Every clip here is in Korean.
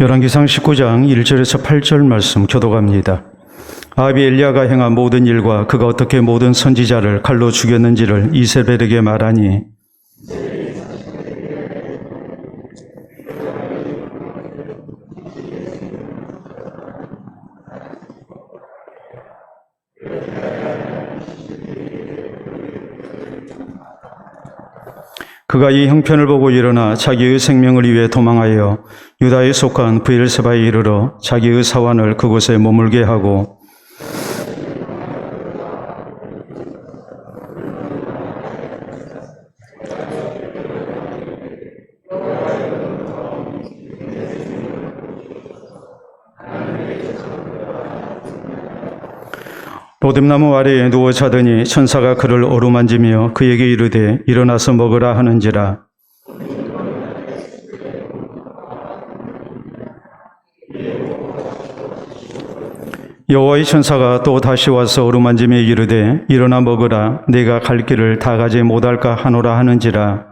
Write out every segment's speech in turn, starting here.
열왕기상 19장 1절에서 8절 말씀 교독합니다. 아합이 엘리야가 행한 모든 일과 그가 어떻게 모든 선지자를 칼로 죽였는지를 이세벨에게 말하니 그가 이 형편을 보고 일어나 자기의 생명을 위해 도망하여 유다에 속한 브엘세바에 이르러 자기의 사환을 그곳에 머물게 하고 로뎀나무 아래에 누워 자더니 천사가 그를 어루만지며 그에게 이르되 일어나서 먹으라 하는지라. 여호와의 천사가 또 다시 와서 어루만지며 이르되 일어나 먹으라 내가 갈 길을 다 가지 못할까 하노라 하는지라.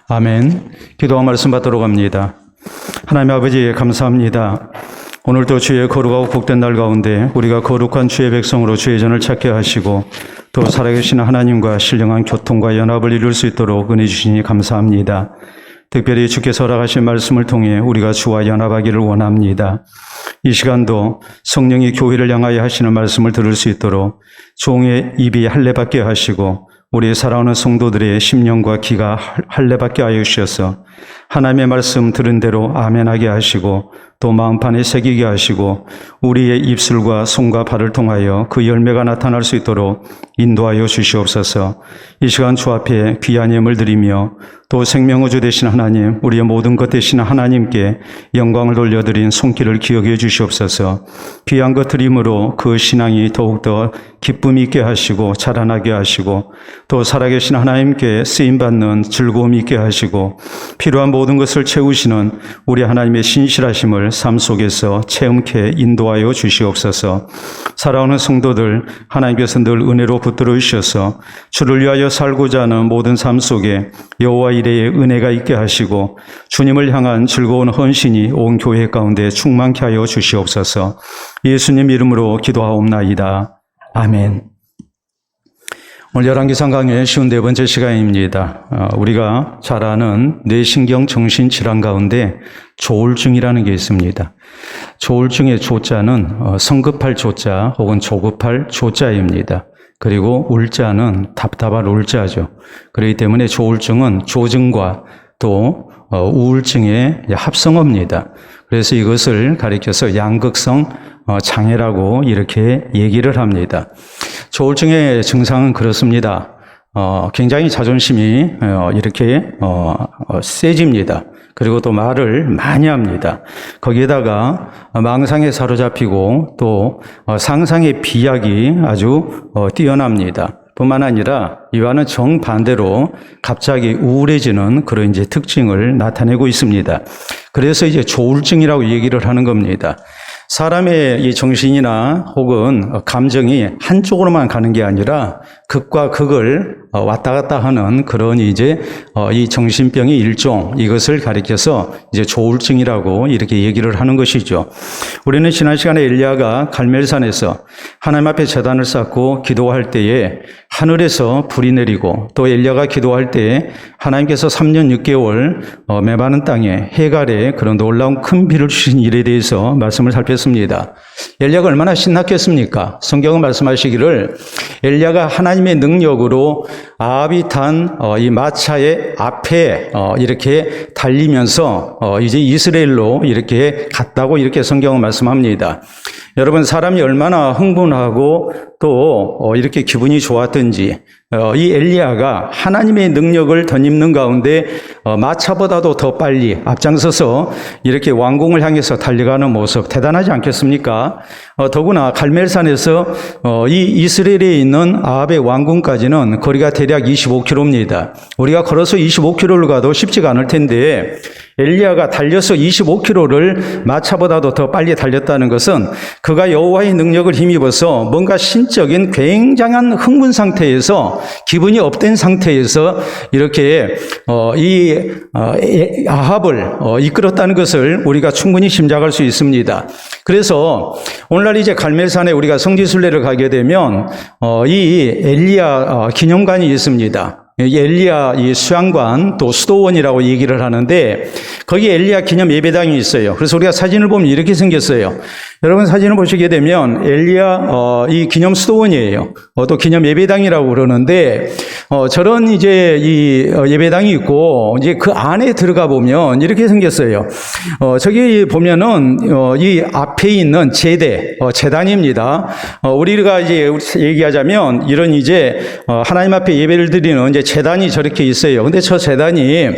아멘. 기도와 말씀 받도록 합니다. 하나님 아버지 감사합니다. 오늘도 주의 거룩하고 복된 날 가운데 우리가 거룩한 주의 백성으로 주의 전을 찾게 하시고 또 살아계신 하나님과 신령한 교통과 연합을 이룰 수 있도록 은혜 주시니 감사합니다. 특별히 주께서 허락하신 말씀을 통해 우리가 주와 연합하기를 원합니다. 이 시간도 성령이 교회를 향하여 하시는 말씀을 들을 수 있도록 종의 입이 할례받게 하시고 우리의 사랑하는 성도들의 심령과 귀가 할례받게 하여 주셔서 하나님의 말씀 들은 대로 아멘하게 하시고 또 마음판에 새기게 하시고 우리의 입술과 손과 발을 통하여 그 열매가 나타날 수 있도록 인도하여 주시옵소서. 이 시간 주 앞에 귀한 예물 드리며 또 생명의 주 되신 하나님, 우리의 모든 것 되신 하나님께 영광을 돌려드린 손길을 기억해 주시옵소서. 귀한 것 드림으로 그 신앙이 더욱더 기쁨 있게 하시고 자라나게 하시고 또 살아계신 하나님께 쓰임받는 즐거움 있게 하시고 필요한 모든 것을 채우시는 우리 하나님의 신실하심을 삶 속에서 체험케 인도하여 주시옵소서. 사랑하는 성도들, 하나님께서 늘 은혜로 붙들어 주셔서 주를 위하여 살고자 하는 모든 삶 속에 여호와 이레의 은혜가 있게 하시고 주님을 향한 즐거운 헌신이 온 교회 가운데 충만케 하여 주시옵소서. 예수님 이름으로 기도하옵나이다. 아멘. 오늘 열왕기상 강의 54번째 시간입니다. 우리가 잘 아는 뇌신경 정신질환 가운데 조울증이라는 게 있습니다. 조울증의 조자는 성급할 조자 혹은 조급할 조자입니다. 그리고 울자는 답답할 울자죠. 그렇기 때문에 조울증은 조증과 또 우울증의 합성어입니다. 그래서 이것을 가리켜서 양극성 장애라고 이렇게 얘기를 합니다. 조울증의 증상은 그렇습니다. 굉장히 자존심이 이렇게 세집니다. 그리고 또 말을 많이 합니다. 거기에다가 망상에 사로잡히고 또 상상의 비약이 아주 뛰어납니다. 뿐만 아니라 이와는 정반대로 갑자기 우울해지는 그런 이제 특징을 나타내고 있습니다. 그래서 이제 조울증이라고 얘기를 하는 겁니다. 사람의 이 정신이나 혹은 감정이 한쪽으로만 가는 게 아니라 극과 극을 왔다 갔다 하는 그런 이제 이 정신병의 일종, 이것을 가리켜서 이제 조울증이라고 이렇게 얘기를 하는 것이죠. 우리는 지난 시간에 엘리야가 갈멜산에서 하나님 앞에 제단을 쌓고 기도할 때에 하늘에서 불이 내리고 또 엘리야가 기도할 때에 하나님께서 3년 6개월 메마른 땅에 해갈에 그런 놀라운 큰 비를 주신 일에 대해서 말씀을 살폈습니다. 엘리야가 얼마나 신났겠습니까? 성경은 말씀하시기를 엘리야가 하나님의 능력으로 아합이 탄 이 마차의 앞에 이렇게 달리면서 이제 이스라엘로 이렇게 갔다고 이렇게 성경은 말씀합니다. 여러분, 사람이 얼마나 흥분하고 또 이렇게 기분이 좋았든지 이 엘리야가 하나님의 능력을 덧입는 가운데 마차보다도 더 빨리 앞장서서 이렇게 왕궁을 향해서 달려가는 모습 대단하지 않겠습니까? 더구나 갈멜산에서 이 이스라엘에 있는 아합의 왕궁까지는 거리가 대략 25km입니다. 우리가 걸어서 25km를 가도 쉽지가 않을 텐데 엘리야가 달려서 25km를 마차보다도 더 빨리 달렸다는 것은 그가 여호와의 능력을 힘입어서 뭔가 신적인 굉장한 흥분 상태에서 기분이 업된 상태에서 이렇게 아합을 이끌었다는 것을 우리가 충분히 심작할 수 있습니다. 그래서 오늘날 이제 갈멜산에 우리가 성지순례를 가게 되면 이 엘리야 기념관이 있습니다. 엘리야 이 수양관 또 수도원이라고 얘기를 하는데 거기 엘리야 기념 예배당이 있어요. 그래서 우리가 사진을 보면 이렇게 생겼어요. 여러분 사진을 보시게 되면 엘리야 이 기념 수도원이에요. 또 기념 예배당이라고 그러는데 저런 이제 이 예배당이 있고 이제 그 안에 들어가 보면 이렇게 생겼어요. 저기 보면은 이 앞에 있는 제단입니다. 우리가 이제 얘기하자면 이런 이제 하나님 앞에 예배를 드리는 이제 제단이 저렇게 있어요. 근데 저 제단이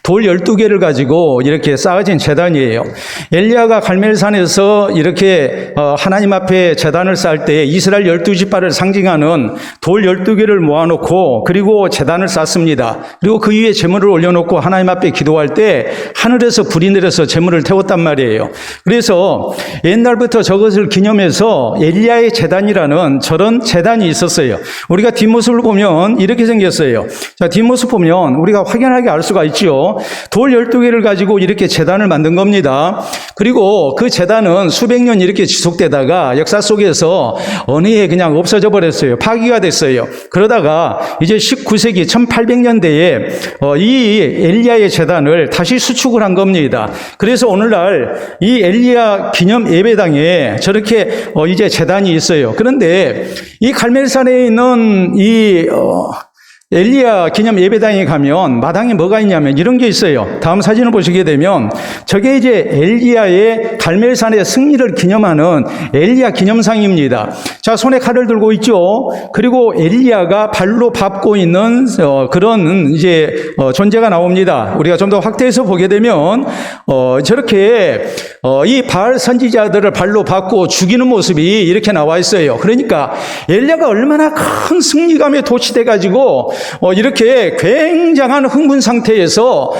돌 12개를 가지고 이렇게 쌓아진 제단이에요. 엘리야가 갈멜산에서 이렇게 하나님 앞에 제단을 쌓을 때 이스라엘 12지파를 상징하는 돌 12개를 모아놓고 그리고 제단을 쌓습니다. 그리고 그 위에 제물을 올려놓고 하나님 앞에 기도할 때 하늘에서 불이 내려서 제물을 태웠단 말이에요. 그래서 옛날부터 저것을 기념해서 엘리야의 제단이라는 저런 제단이 있었어요. 우리가 뒷모습을 보면 이렇게 생겼어요. 자, 뒷모습 보면 우리가 확연하게 알 수가 있죠. 돌 12개를 가지고 이렇게 제단을 만든 겁니다. 그리고 그 제단은 수백 년 이렇게 지속되다가 역사 속에서 어느 해 그냥 없어져 버렸어요. 파기가 됐어요. 그러다가 이제 19세기 1800년대에 이 엘리야의 제단을 다시 수축을 한 겁니다. 그래서 오늘날 이 엘리야 기념 예배당에 저렇게 이제 제단이 있어요. 그런데 이 갈멜산에 있는 이 엘리야 기념 예배당에 가면 마당에 뭐가 있냐면 이런 게 있어요. 다음 사진을 보시게 되면 저게 이제 엘리야의 갈멜산의 승리를 기념하는 엘리야 기념상입니다. 자, 손에 칼을 들고 있죠. 그리고 엘리야가 발로 밟고 있는 그런 이제 존재가 나옵니다. 우리가 좀 더 확대해서 보게 되면 저렇게 이 바알 선지자들을 발로 밟고 죽이는 모습이 이렇게 나와 있어요. 그러니까 엘리야가 얼마나 큰 승리감에 도취돼 가지고 이렇게 굉장한 흥분 상태에서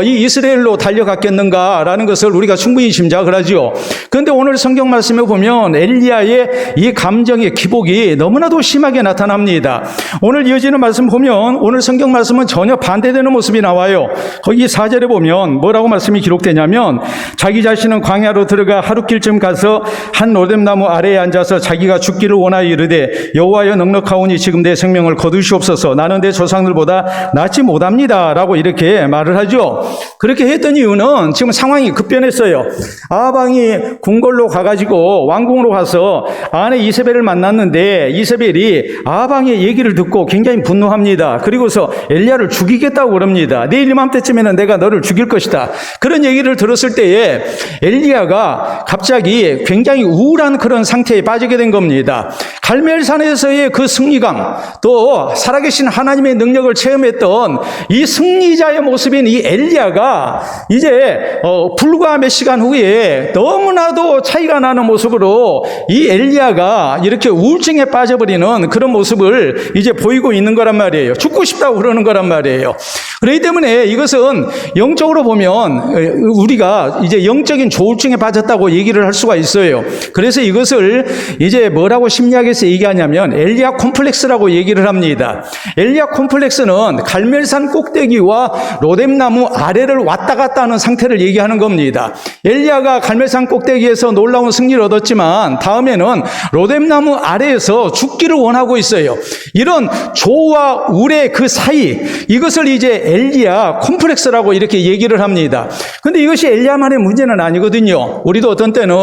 이 이스라엘로 달려갔겠는가라는 것을 우리가 충분히 짐작을 하죠. 그런데 오늘 성경 말씀에 보면 엘리야의 이 감정의 기복이 너무나도 심하게 나타납니다. 오늘 이어지는 말씀 보면 오늘 성경 말씀은 전혀 반대되는 모습이 나와요. 거기 4절에 보면 뭐라고 말씀이 기록되냐면 자기 자신은 광야로 들어가 하룻길쯤 가서 한 로뎀나무 아래에 앉아서 자기가 죽기를 원하여 이르되 여호와여 넉넉하오니 지금 내 생명을 거두시옵소서. 나는 내 조상들보다 낫지 못합니다 라고 이렇게 말을 하죠. 그렇게 했던 이유는 지금 상황이 급변했어요. 아합왕이 궁궐로 가가지고 왕궁으로 가서 아내 이세벨을 만났는데 이세벨이 아합왕의 얘기를 듣고 굉장히 분노합니다. 그리고서 엘리야를 죽이겠다고 그럽니다. 내일 이맘때쯤에는 내가 너를 죽일 것이다. 그런 얘기를 들었을 때에 엘리야가 갑자기 굉장히 우울한 그런 상태에 빠지게 된 겁니다. 갈멜산에서의 그 승리감, 또 살아계신 하나님의 능력을 체험했던 이 승리자의 모습인 이 엘리야가 이제 불과 몇 시간 후에 너무나도 차이가 나는 모습으로 이 엘리야가 이렇게 우울증에 빠져버리는 그런 모습을 이제 보이고 있는 거란 말이에요. 죽고 싶다고 그러는 거란 말이에요. 그렇기 때문에 이것은 영적으로 보면 우리가 이제 영적인 조울증에 빠졌다고 얘기를 할 수가 있어요. 그래서 이것을 이제 뭐라고 심리학에서 얘기하냐면 엘리야 콤플렉스라고 얘기를 합니다. 엘리야 콤플렉스는 갈멜산 꼭대기와 로뎀나무 아래를 왔다 갔다 하는 상태를 얘기하는 겁니다. 엘리야가 갈멜산 꼭대기에서 놀라운 승리를 얻었지만 다음에는 로뎀나무 아래에서 죽기를 원하고 있어요. 이런 조와 울의 그 사이, 이것을 이제 엘리야 콤플렉스라고 이렇게 얘기를 합니다. 그런데 이것이 엘리야만의 문제는 아니거든요. 우리도 어떤 때는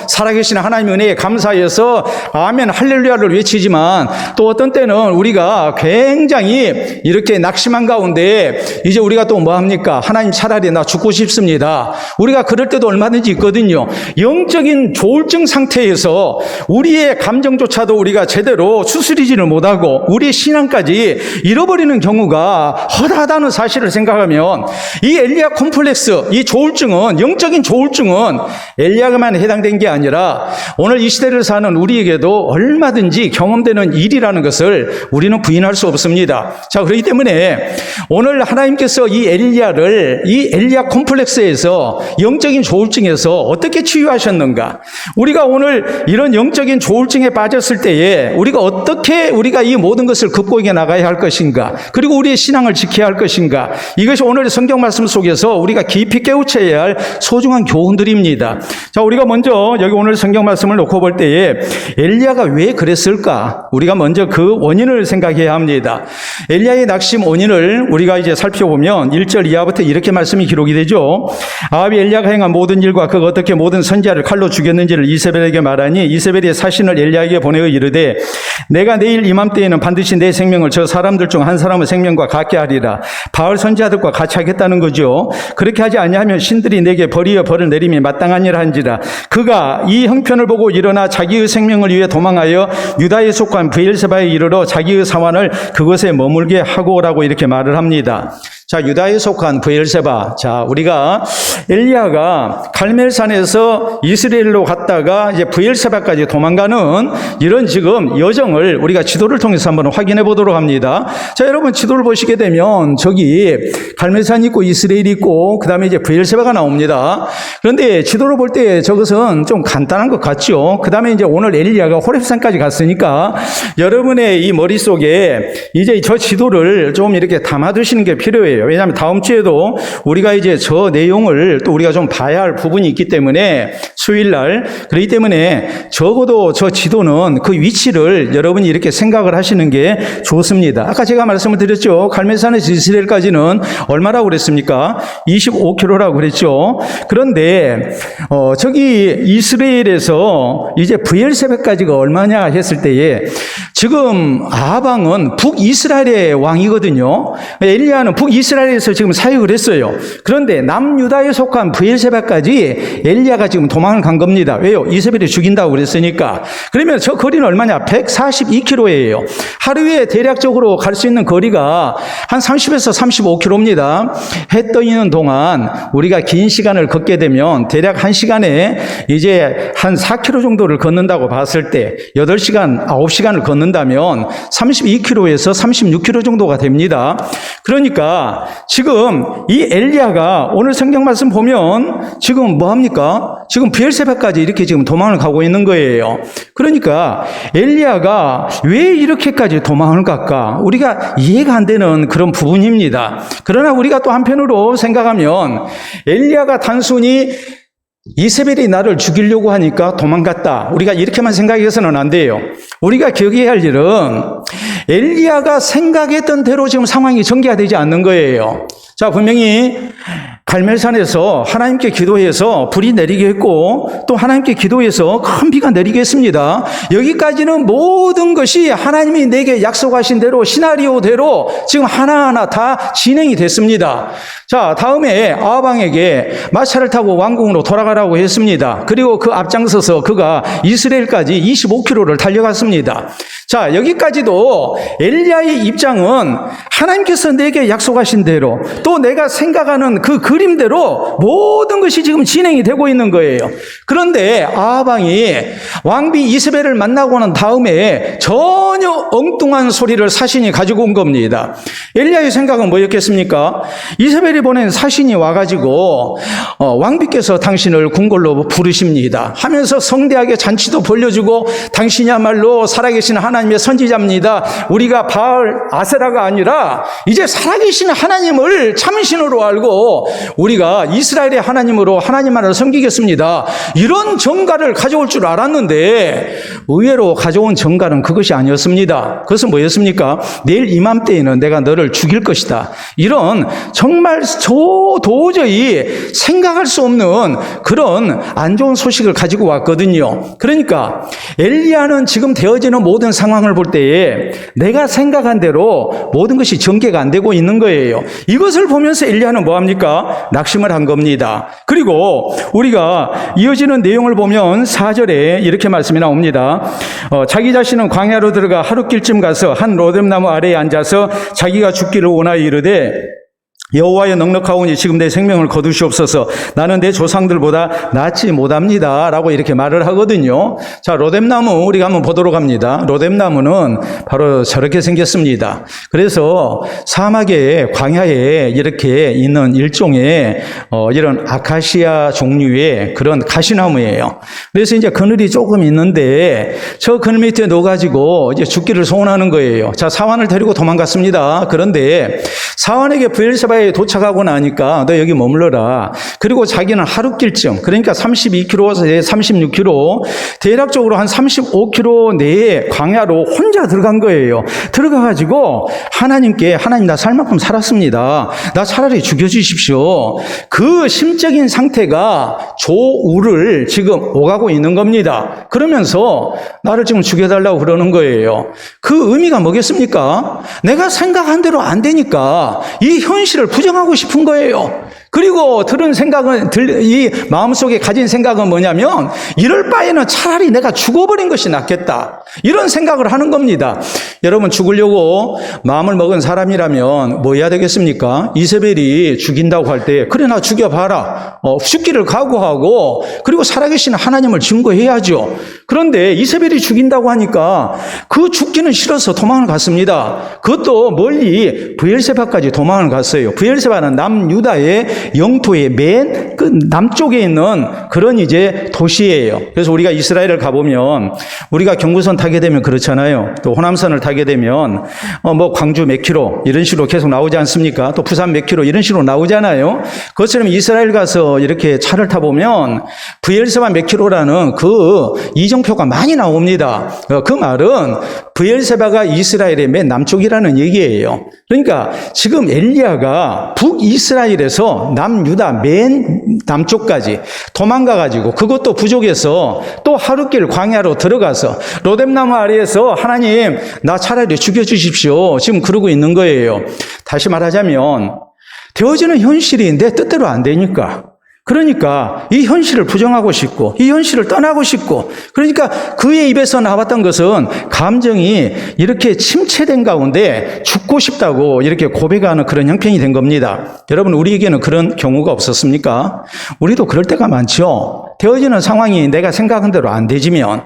살아계신 하나님의 은혜에 감사해서 아멘 할렐루야를 외치지만 또 어떤 때는 우리가 굉장히 많이 이렇게 낙심한 가운데 이제 우리가 또 뭐 합니까? 하나님 차라리 나 죽고 싶습니다. 우리가 그럴 때도 얼마든지 있거든요. 영적인 조울증 상태에서 우리의 감정조차도 우리가 제대로 추스리지를 못하고 우리의 신앙까지 잃어버리는 경우가 허다하다는 사실을 생각하면 이 엘리야 콤플렉스, 이 조울증은, 영적인 조울증은 엘리야가만 해당된 게 아니라 오늘 이 시대를 사는 우리에게도 얼마든지 경험되는 일이라는 것을 우리는 부인할 수 없습니다. 자, 그렇기 때문에 오늘 하나님께서 이 엘리야를 이 엘리야 콤플렉스에서 영적인 조울증에서 어떻게 치유하셨는가? 우리가 오늘 이런 영적인 조울증에 빠졌을 때에 우리가 어떻게 우리가 이 모든 것을 극복해 나가야 할 것인가? 그리고 우리의 신앙을 지켜야 할 것인가? 이것이 오늘 성경 말씀 속에서 우리가 깊이 깨우쳐야 할 소중한 교훈들입니다. 자, 우리가 먼저 여기 오늘 성경 말씀을 놓고 볼 때에 엘리야가 왜 그랬을까? 우리가 먼저 그 원인을 생각해야 합니다. 엘리야의 낙심 원인을 우리가 이제 살펴보면 1절 이하부터 이렇게 말씀이 기록이 되죠. 아합이 엘리야가 행한 모든 일과 그가 어떻게 모든 선지자를 칼로 죽였는지를 이세벨에게 말하니 이세벨이 사신을 엘리야에게 보내어 이르되 내가 내일 이맘때에는 반드시 내 생명을 저 사람들 중 한 사람의 생명과 같게 하리라. 바알 선지자들과 같이 하겠다는 거죠. 그렇게 하지 아니하면 신들이 내게 벌이어 벌을 내림이 마땅하니라 한지라. 그가 이 형편을 보고 일어나 자기의 생명을 위해 도망하여 유다에 속한 브엘세바에 이르러 자기의 사환을 그곳에 머물게 하고 오라고 이렇게 말을 합니다. 자, 유다에 속한 브엘세바. 자, 우리가 엘리야가 갈멜산에서 이스라엘로 갔다가 이제 브엘세바까지 도망가는 이런 지금 여정을 우리가 지도를 통해서 한번 확인해 보도록 합니다. 자, 여러분 지도를 보시게 되면 저기 갈멜산이 있고 이스라엘이 있고 그 다음에 이제 브엘세바가 나옵니다. 그런데 지도를 볼 때 저것은 좀 간단한 것 같죠. 그 다음에 이제 오늘 엘리야가 호렙산까지 갔으니까 여러분의 이 머릿속에 이제 저 지도를 좀 이렇게 담아두시는 게 필요해요. 왜냐하면 다음 주에도 우리가 이제 저 내용을 또 우리가 좀 봐야 할 부분이 있기 때문에 수요일날 그렇기 때문에 적어도 저 지도는 그 위치를 여러분이 이렇게 생각을 하시는 게 좋습니다. 아까 제가 말씀을 드렸죠. 갈멜산에서 이스라엘까지는 얼마라고 그랬습니까? 25km라고 그랬죠. 그런데 저기 이스라엘에서 이제 브엘세바까지가 얼마냐 했을 때에 지금 아합왕은 북이스라엘의 왕이거든요. 엘리야는 북이스라엘에서 지금 사역을 했어요. 그런데 남유다에 속한 브엘세바까지 엘리야가 지금 도망을 간 겁니다. 왜요? 이세벨이 죽인다고 그랬으니까. 그러면 저 거리는 얼마냐? 142km예요. 하루에 대략적으로 갈 수 있는 거리가 한 30에서 35km입니다. 해 떠 있는 동안 우리가 긴 시간을 걷게 되면 대략 1시간에 이제 한 4km 정도를 걷는다고 봤을 때 8시간, 9시간을 걷는다면 32km에서 36km 정도가 됩니다. 그러니까 지금 이 엘리야가 오늘 성경 말씀 보면 지금 뭐 합니까? 지금 브엘세바까지 이렇게 지금 도망을 가고 있는 거예요. 그러니까 엘리야가 왜 이렇게까지 도망을 갈까? 우리가 이해가 안 되는 그런 부분입니다. 그러나 우리가 또 한편으로 생각하면 엘리야가 단순히 이세벨이 나를 죽이려고 하니까 도망갔다. 우리가 이렇게만 생각해서는 안 돼요. 우리가 기억해야 할 일은 엘리야가 생각했던 대로 지금 상황이 전개가 되지 않는 거예요. 자, 분명히 갈멜산에서 하나님께 기도해서 불이 내리게 했고 또 하나님께 기도해서 큰 비가 내리게 했습니다. 여기까지는 모든 것이 하나님이 내게 약속하신 대로 시나리오대로 지금 하나하나 다 진행이 됐습니다. 자, 다음에 아합 왕에게 마차를 타고 왕궁으로 돌아가라고 했습니다. 그리고 그 앞장서서 그가 이스라엘까지 25km를 달려갔습니다. 자, 여기까지도 엘리야의 입장은 하나님께서 내게 약속하신 대로 또 내가 생각하는 그 그림대로 모든 것이 지금 진행이 되고 있는 거예요. 그런데 아합 왕이 왕비 이세벨을 만나고 난 다음에 전혀 엉뚱한 소리를 사신이 가지고 온 겁니다. 엘리야의 생각은 뭐였겠습니까? 이세벨이 보낸 사신이 와가지고 왕비께서 당신을 궁궐로 부르십니다 하면서 성대하게 잔치도 벌려주고 당신이야말로 살아계신 하나님의 선지자입니다. 우리가 바알 아세라가 아니라 이제 살아계신 하나님을 참신으로 알고 우리가 이스라엘의 하나님으로 하나님만을 섬기겠습니다. 이런 정가를 가져올 줄 알았는데 의외로 가져온 정가는 그것이 아니었습니다. 그것은 뭐였습니까? 내일 이맘때에는 내가 너를 죽일 것이다. 이런 정말 도저히 생각할 수 없는 그런 안 좋은 소식을 가지고 왔거든요. 그러니까 엘리야는 지금 되어지는 모든 상황을 볼 때에 내가 생각한 대로 모든 것이 전개가 안 되고 있는 거예요. 이것을 보면서 엘리야는 뭐합니까? 낙심을 한 겁니다. 그리고 우리가 이어지는 내용을 보면 4절에 이렇게 말씀이 나옵니다. 자기 자신은 광야로 들어가 하룻길쯤 가서 한 로뎀나무 아래에 앉아서 자기가 죽기를 원하여 이르되 여호와여 넉넉하오니 지금 내 생명을 거두시옵소서. 나는 내 조상들보다 낫지 못합니다 라고 이렇게 말을 하거든요. 자, 로뎀나무 우리가 한번 보도록 합니다. 로뎀나무는 바로 저렇게 생겼습니다. 그래서 사막의 광야에 이렇게 있는 일종의 이런 아카시아 종류의 그런 가시나무예요. 그래서 이제 그늘이 조금 있는데 저 그늘 밑에 놓아가지고 이제 죽기를 소원하는 거예요. 자, 사환을 데리고 도망갔습니다. 그런데 사환에게 브엘세바에 도착하고 나니까 너 여기 머물러라. 그리고 자기는 하룻길쯤, 그러니까 32km에서 36km, 대략적으로 한 35km 내에 광야로 혼자 들어간 거예요. 들어가가지고 하나님께 하나님 나 살 만큼 살았습니다. 나 차라리 죽여주십시오. 그 심적인 상태가 조울을 지금 오가고 있는 겁니다. 그러면서 나를 지금 죽여달라고 그러는 거예요. 그 의미가 뭐겠습니까? 내가 생각한 대로 안 되니까 이 현실을 부정하고 싶은 거예요. 그리고 들은 생각은, 이 마음속에 가진 생각은 뭐냐면, 이럴 바에는 차라리 내가 죽어버린 것이 낫겠다. 이런 생각을 하는 겁니다. 여러분, 죽으려고 마음을 먹은 사람이라면 뭐 해야 되겠습니까? 이세벨이 죽인다고 할 때, 그래, 나 죽여봐라. 죽기를 각오하고, 그리고 살아계신 하나님을 증거해야죠. 그런데 이세벨이 죽인다고 하니까 그 죽기는 싫어서 도망을 갔습니다. 그것도 멀리 브엘세바까지 도망을 갔어요. 브엘세바는 남유다의 영토의 맨 그 남쪽에 있는 그런 이제 도시예요. 그래서 우리가 이스라엘을 가보면 우리가 경부선 타게 되면 그렇잖아요. 또 호남선을 타게 되면 뭐 광주 몇 킬로 이런 식으로 계속 나오지 않습니까? 또 부산 몇 킬로 이런 식으로 나오잖아요. 그것처럼 이스라엘 가서 이렇게 차를 타보면 브엘세바 몇 킬로라는 그 이정표가 많이 나옵니다. 그 말은 브엘세바가 이스라엘의 맨 남쪽이라는 얘기예요. 그러니까 지금 엘리야가 북이스라엘에서 남유다 맨 남쪽까지 도망가가지고 그것도 부족해서 또 하룻길 광야로 들어가서 로뎀나무 아래에서 하나님 나 차라리 죽여주십시오. 지금 그러고 있는 거예요. 다시 말하자면 되어지는 현실이 내 뜻대로 안 되니까 그러니까 이 현실을 부정하고 싶고 이 현실을 떠나고 싶고 그러니까 그의 입에서 나왔던 것은 감정이 이렇게 침체된 가운데 죽고 싶다고 이렇게 고백하는 그런 형편이 된 겁니다. 여러분 우리에게는 그런 경우가 없었습니까? 우리도 그럴 때가 많죠. 되어지는 상황이 내가 생각한 대로 안 되지면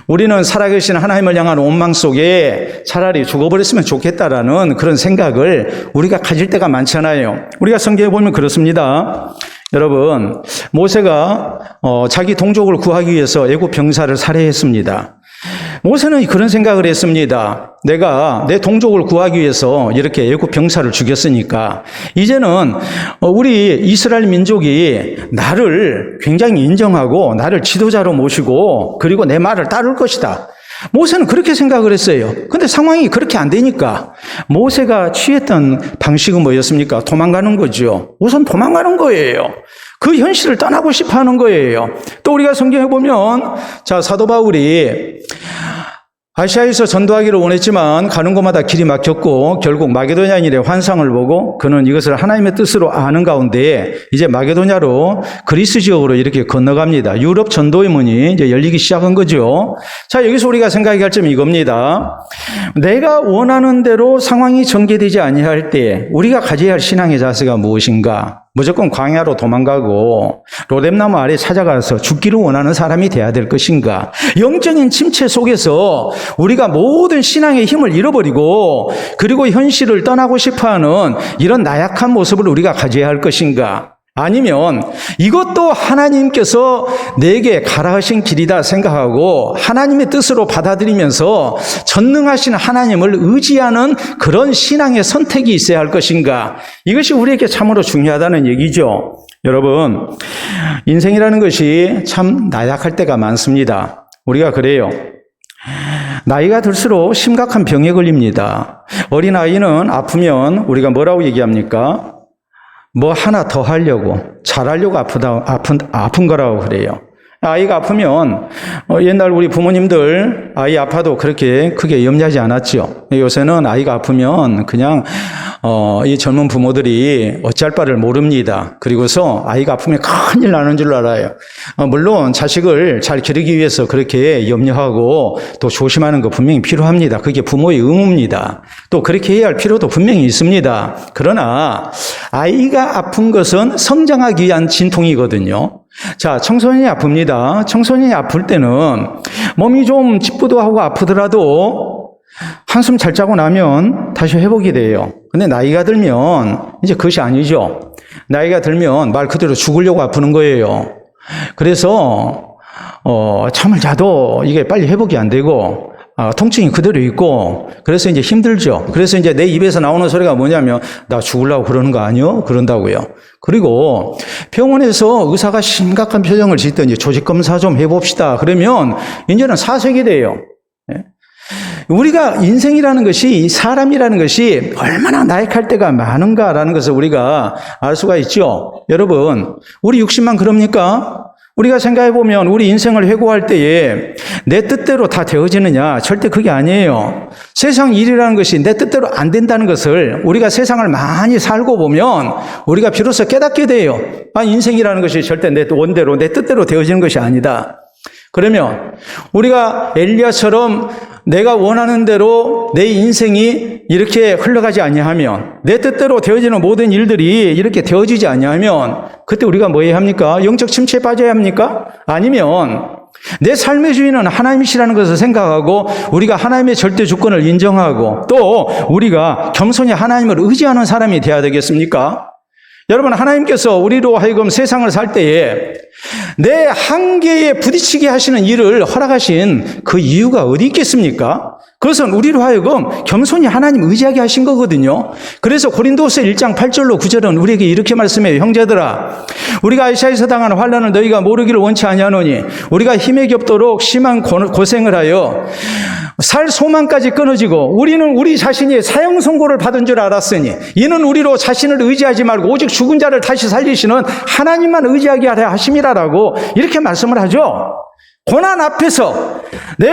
우리는 살아계신 하나님을 향한 원망 속에 차라리 죽어버렸으면 좋겠다라는 그런 생각을 우리가 가질 때가 많잖아요. 우리가 성경에 보면 그렇습니다. 여러분, 모세가 자기 동족을 구하기 위해서 애굽 병사를 살해했습니다. 모세는 그런 생각을 했습니다. 내가 내 동족을 구하기 위해서 이렇게 애굽 병사를 죽였으니까 이제는 우리 이스라엘 민족이 나를 굉장히 인정하고 나를 지도자로 모시고 그리고 내 말을 따를 것이다. 모세는 그렇게 생각을 했어요. 근데 상황이 그렇게 안 되니까 모세가 취했던 방식은 뭐였습니까? 도망가는 거죠. 우선 도망가는 거예요. 그 현실을 떠나고 싶어 하는 거예요. 또 우리가 성경에 보면 자 사도 바울이 아시아에서 전도하기를 원했지만 가는 곳마다 길이 막혔고 결국 마게도냐 일의 환상을 보고 그는 이것을 하나님의 뜻으로 아는 가운데 이제 마게도냐로 그리스 지역으로 이렇게 건너갑니다. 유럽 전도의 문이 이제 열리기 시작한 거죠. 자, 여기서 우리가 생각해야 할 점이 이겁니다. 내가 원하는 대로 상황이 전개되지 아니할 때 우리가 가져야 할 신앙의 자세가 무엇인가? 무조건 광야로 도망가고 로뎀나무 아래 찾아가서 죽기를 원하는 사람이 돼야 될 것인가? 영적인 침체 속에서 우리가 모든 신앙의 힘을 잃어버리고 그리고 현실을 떠나고 싶어하는 이런 나약한 모습을 우리가 가져야 할 것인가? 아니면 이것도 하나님께서 내게 가라 하신 길이다 생각하고 하나님의 뜻으로 받아들이면서 전능하신 하나님을 의지하는 그런 신앙의 선택이 있어야 할 것인가? 이것이 우리에게 참으로 중요하다는 얘기죠. 여러분, 인생이라는 것이 참 나약할 때가 많습니다. 우리가 그래요. 나이가 들수록 심각한 병에 걸립니다. 어린아이는 아프면 우리가 뭐라고 얘기합니까? 뭐 하나 더 하려고, 잘하려고 아픈 거라고 그래요. 아이가 아프면 옛날 우리 부모님들 아이 아파도 그렇게 크게 염려하지 않았죠. 요새는 아이가 아프면 그냥 이 젊은 부모들이 어찌할 바를 모릅니다. 그리고서 아이가 아프면 큰일 나는 줄 알아요. 물론 자식을 잘 기르기 위해서 그렇게 염려하고 또 조심하는 거 분명히 필요합니다. 그게 부모의 의무입니다. 또 그렇게 해야 할 필요도 분명히 있습니다. 그러나 아이가 아픈 것은 성장하기 위한 진통이거든요. 자, 청소년이 아픕니다. 청소년이 아플 때는 몸이 좀 찌뿌둥하고 아프더라도 한숨 잘 자고 나면 다시 회복이 돼요. 근데 나이가 들면 이제 그것이 아니죠. 나이가 들면 말 그대로 죽으려고 아프는 거예요. 그래서 잠을 자도 이게 빨리 회복이 안 되고 통증이 그대로 있고 그래서 이제 힘들죠. 그래서 이제 내 입에서 나오는 소리가 뭐냐면 나 죽으려고 그러는 거 아니요? 그런다고요. 그리고 병원에서 의사가 심각한 표정을 짓더니 조직검사 좀 해봅시다. 그러면 이제는 사색이 돼요. 우리가 인생이라는 것이 사람이라는 것이 얼마나 나약할 때가 많은가라는 것을 우리가 알 수가 있죠. 여러분, 우리 60만 그럽니까? 우리가 생각해보면 우리 인생을 회고할 때에 내 뜻대로 다 되어지느냐? 절대 그게 아니에요. 세상 일이라는 것이 내 뜻대로 안 된다는 것을 우리가 세상을 많이 살고 보면 우리가 비로소 깨닫게 돼요. 인생이라는 것이 절대 내 원대로 내 뜻대로 되어지는 것이 아니다. 그러면 우리가 엘리야처럼 내가 원하는 대로 내 인생이 이렇게 흘러가지 아니하면 내 뜻대로 되어지는 모든 일들이 이렇게 되어지지 아니하면 그때 우리가 뭐 해야 합니까? 영적 침체에 빠져야 합니까? 아니면 내 삶의 주인은 하나님이시라는 것을 생각하고 우리가 하나님의 절대 주권을 인정하고 또 우리가 겸손히 하나님을 의지하는 사람이 되어야 되겠습니까? 여러분, 하나님께서 우리로 하여금 세상을 살 때에 내 한계에 부딪히게 하시는 일을 허락하신 그 이유가 어디 있겠습니까? 그것은 우리로 하여금 겸손히 하나님 의지하게 하신 거거든요. 그래서 고린도서 1장 8절로 9절은 우리에게 이렇게 말씀해요. 형제들아, 우리가 아시아에서 당하는 환난을 너희가 모르기를 원치 아니하노니 우리가 힘에 겹도록 심한 고생을 하여 살 소망까지 끊어지고 우리는 우리 자신이 사형 선고를 받은 줄 알았으니 이는 우리로 자신을 의지하지 말고 오직 죽은 자를 다시 살리시는 하나님만 의지하게 하려 하심이라라고 이렇게 말씀을 하죠. 고난 앞에서 내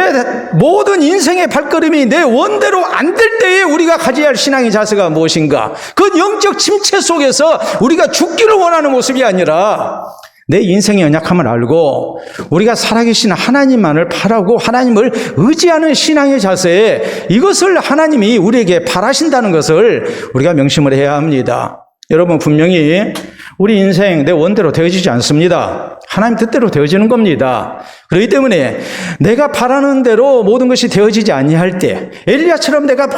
모든 인생의 발걸음이 내 원대로 안 될 때에 우리가 가져야 할 신앙의 자세가 무엇인가? 그 영적 침체 속에서 우리가 죽기를 원하는 모습이 아니라 내 인생의 연약함을 알고 우리가 살아계신 하나님만을 바라고 하나님을 의지하는 신앙의 자세, 이것을 하나님이 우리에게 바라신다는 것을 우리가 명심을 해야 합니다. 여러분, 분명히 우리 인생 내 원대로 되어지지 않습니다. 하나님 뜻대로 되어지는 겁니다. 그렇기 때문에 내가 바라는 대로 모든 것이 되어지지 아니할 때 엘리야처럼 내가 막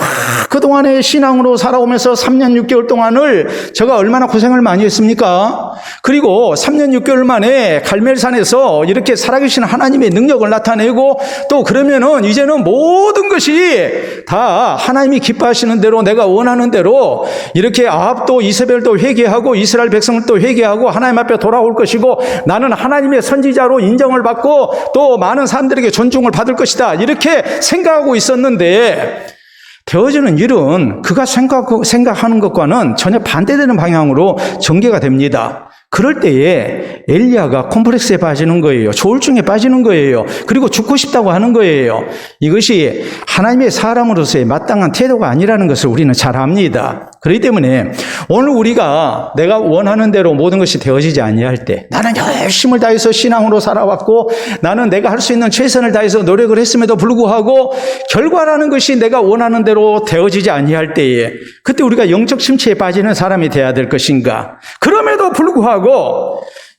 그동안의 신앙으로 살아오면서 3년 6개월 동안을 제가 얼마나 고생을 많이 했습니까? 그리고 3년 6개월 만에 갈멜산에서 이렇게 살아계신 하나님의 능력을 나타내고 또 그러면은 이제는 모든 것이 다 하나님이 기뻐하시는 대로 내가 원하는 대로 이렇게 아합도 이세벨도 회개하고 이스라엘 백성도 회개하고 하나님 앞에 돌아올 것이고 나는 하나님의 선지자로 인정을 받고 또 많은 사람들에게 존중을 받을 것이다, 이렇게 생각하고 있었는데 되어지는 일은 그가 생각하는 것과는 전혀 반대되는 방향으로 전개가 됩니다. 그럴 때에 엘리야가 콤플렉스에 빠지는 거예요. 조울증에 빠지는 거예요. 그리고 죽고 싶다고 하는 거예요. 이것이 하나님의 사람으로서의 마땅한 태도가 아니라는 것을 우리는 잘 압니다. 그렇기 때문에 오늘 우리가 내가 원하는 대로 모든 것이 되어지지 아니할 때, 나는 열심을 다해서 신앙으로 살아왔고 나는 내가 할 수 있는 최선을 다해서 노력을 했음에도 불구하고 결과라는 것이 내가 원하는 대로 되어지지 아니할 때에 그때 우리가 영적 침체에 빠지는 사람이 되어야 될 것인가? 그럼에도 불구하고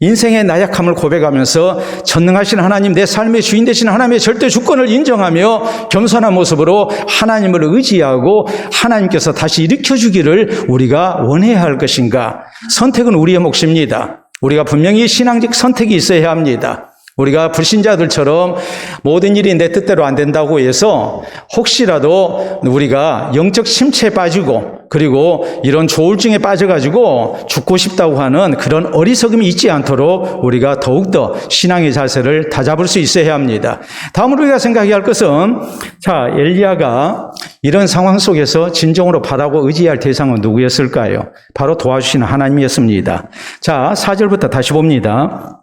인생의 나약함을 고백하면서 전능하신 하나님, 내 삶의 주인 되신 하나님의 절대 주권을 인정하며 겸손한 모습으로 하나님을 의지하고 하나님께서 다시 일으켜주기를 우리가 원해야 할 것인가? 선택은 우리의 몫입니다. 우리가 분명히 신앙적 선택이 있어야 합니다. 우리가 불신자들처럼 모든 일이 내 뜻대로 안 된다고 해서 혹시라도 우리가 영적 침체에 빠지고 그리고 이런 조울증에 빠져가지고 죽고 싶다고 하는 그런 어리석음이 있지 않도록 우리가 더욱더 신앙의 자세를 다잡을 수 있어야 합니다. 다음으로 우리가 생각해야 할 것은, 자, 엘리야가 이런 상황 속에서 진정으로 바라고 의지할 대상은 누구였을까요? 바로 도와주시는 하나님이었습니다. 자, 4절부터 다시 봅니다.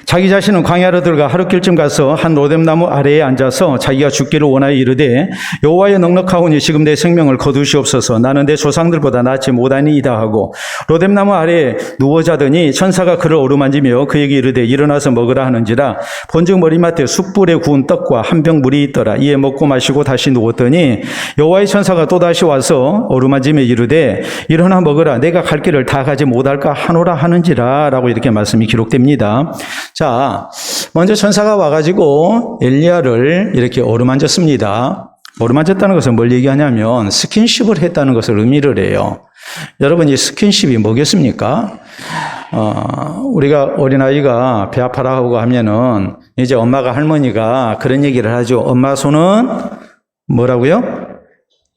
자기 자신은 광야로 들어가 하룻길쯤 가서 한 로뎀나무 아래에 앉아서 자기가 죽기를 원하여 이르되 여호와의 넉넉하오니 지금 내 생명을 거두시옵소서. 나는 내 조상들보다 낫지 못하니이다 하고 로뎀나무 아래에 누워 자더니 천사가 그를 어루만지며 그에게 이르되 일어나서 먹으라 하는지라. 본즉 머리맡에 숯불에 구운 떡과 한 병 물이 있더라. 이에 먹고 마시고 다시 누웠더니 여호와의 천사가 또다시 와서 어루만지며 이르되 일어나 먹으라. 내가 갈 길을 다 가지 못할까 하노라 하는지라 라고 이렇게 말씀이 기록됩니다. 자, 먼저 천사가 와가지고 엘리야를 이렇게 어루만졌습니다. 어루만졌다는 것은 뭘 얘기하냐면 스킨십을 했다는 것을 의미를 해요. 여러분, 이 스킨십이 뭐겠습니까? 우리가 어린아이가 배 아파라 하고 하면은 이제 엄마가 할머니가 그런 얘기를 하죠. 엄마 손은 뭐라고요?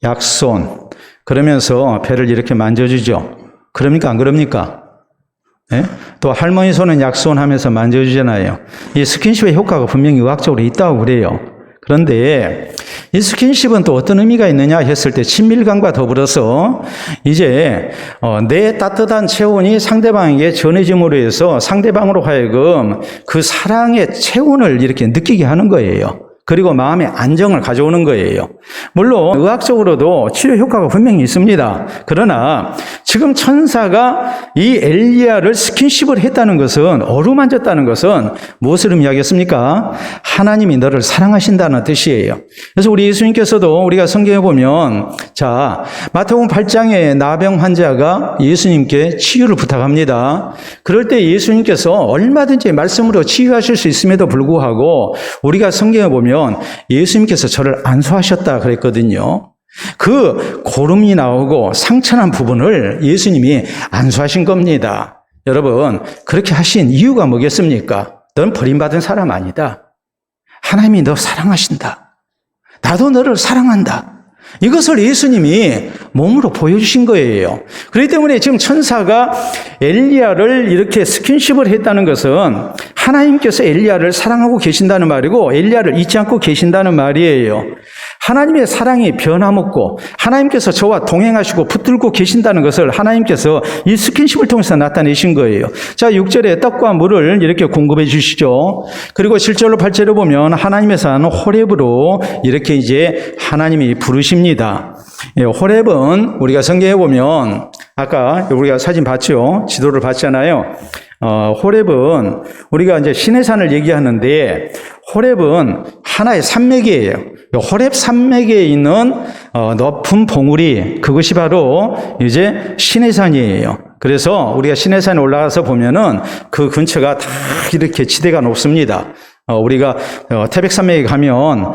약손. 그러면서 배를 이렇게 만져주죠. 그럽니까? 안 그럽니까? 네? 또 할머니 손은 약손 하면서 만져주잖아요. 이 스킨십의 효과가 분명히 의학적으로 있다고 그래요. 그런데 이 스킨십은 또 어떤 의미가 있느냐 했을 때 친밀감과 더불어서 이제 내 따뜻한 체온이 상대방에게 전해짐으로 해서 상대방으로 하여금 그 사랑의 체온을 이렇게 느끼게 하는 거예요. 그리고 마음의 안정을 가져오는 거예요. 물론 의학적으로도 치료 효과가 분명히 있습니다. 그러나 지금 천사가 이 엘리야를 스킨십을 했다는 것은, 어루만졌다는 것은 무엇을 의미하겠습니까? 하나님이 너를 사랑하신다는 뜻이에요. 그래서 우리 예수님께서도 우리가 성경에 보면, 자, 마태복음 8장에 나병 환자가 예수님께 치유를 부탁합니다. 그럴 때 예수님께서 얼마든지 말씀으로 치유하실 수 있음에도 불구하고 우리가 성경에 보면 예수님께서 저를 안수하셨다 그랬거든요. 그 고름이 나오고 상처난 부분을 예수님이 안수하신 겁니다. 여러분, 그렇게 하신 이유가 뭐겠습니까? 넌 버림받은 사람 아니다. 하나님이 너 사랑하신다. 나도 너를 사랑한다. 이것을 예수님이 몸으로 보여주신 거예요. 그렇기 때문에 지금 천사가 엘리야를 이렇게 스킨십을 했다는 것은 하나님께서 엘리야를 사랑하고 계신다는 말이고 엘리야를 잊지 않고 계신다는 말이에요. 하나님의 사랑이 변함없고 하나님께서 저와 동행하시고 붙들고 계신다는 것을 하나님께서 이 스킨십을 통해서 나타내신 거예요. 자, 6절에 떡과 물을 이렇게 공급해 주시죠. 그리고 7절로 8절을 보면 하나님의 산 호렙으로 이렇게 이제 하나님이 부르십니다. 호렙은 우리가 성경에 보면 아까 우리가 사진 봤죠? 지도를 봤잖아요. 호렙은 우리가 이제 시내산을 얘기하는데 호렙은 하나의 산맥이에요. 호렙 산맥에 있는 높은 봉우리, 그것이 바로 이제 시내산이에요. 그래서 우리가 시내산에 올라가서 보면은 그 근처가 다 이렇게 지대가 높습니다. 우리가 태백산맥에 가면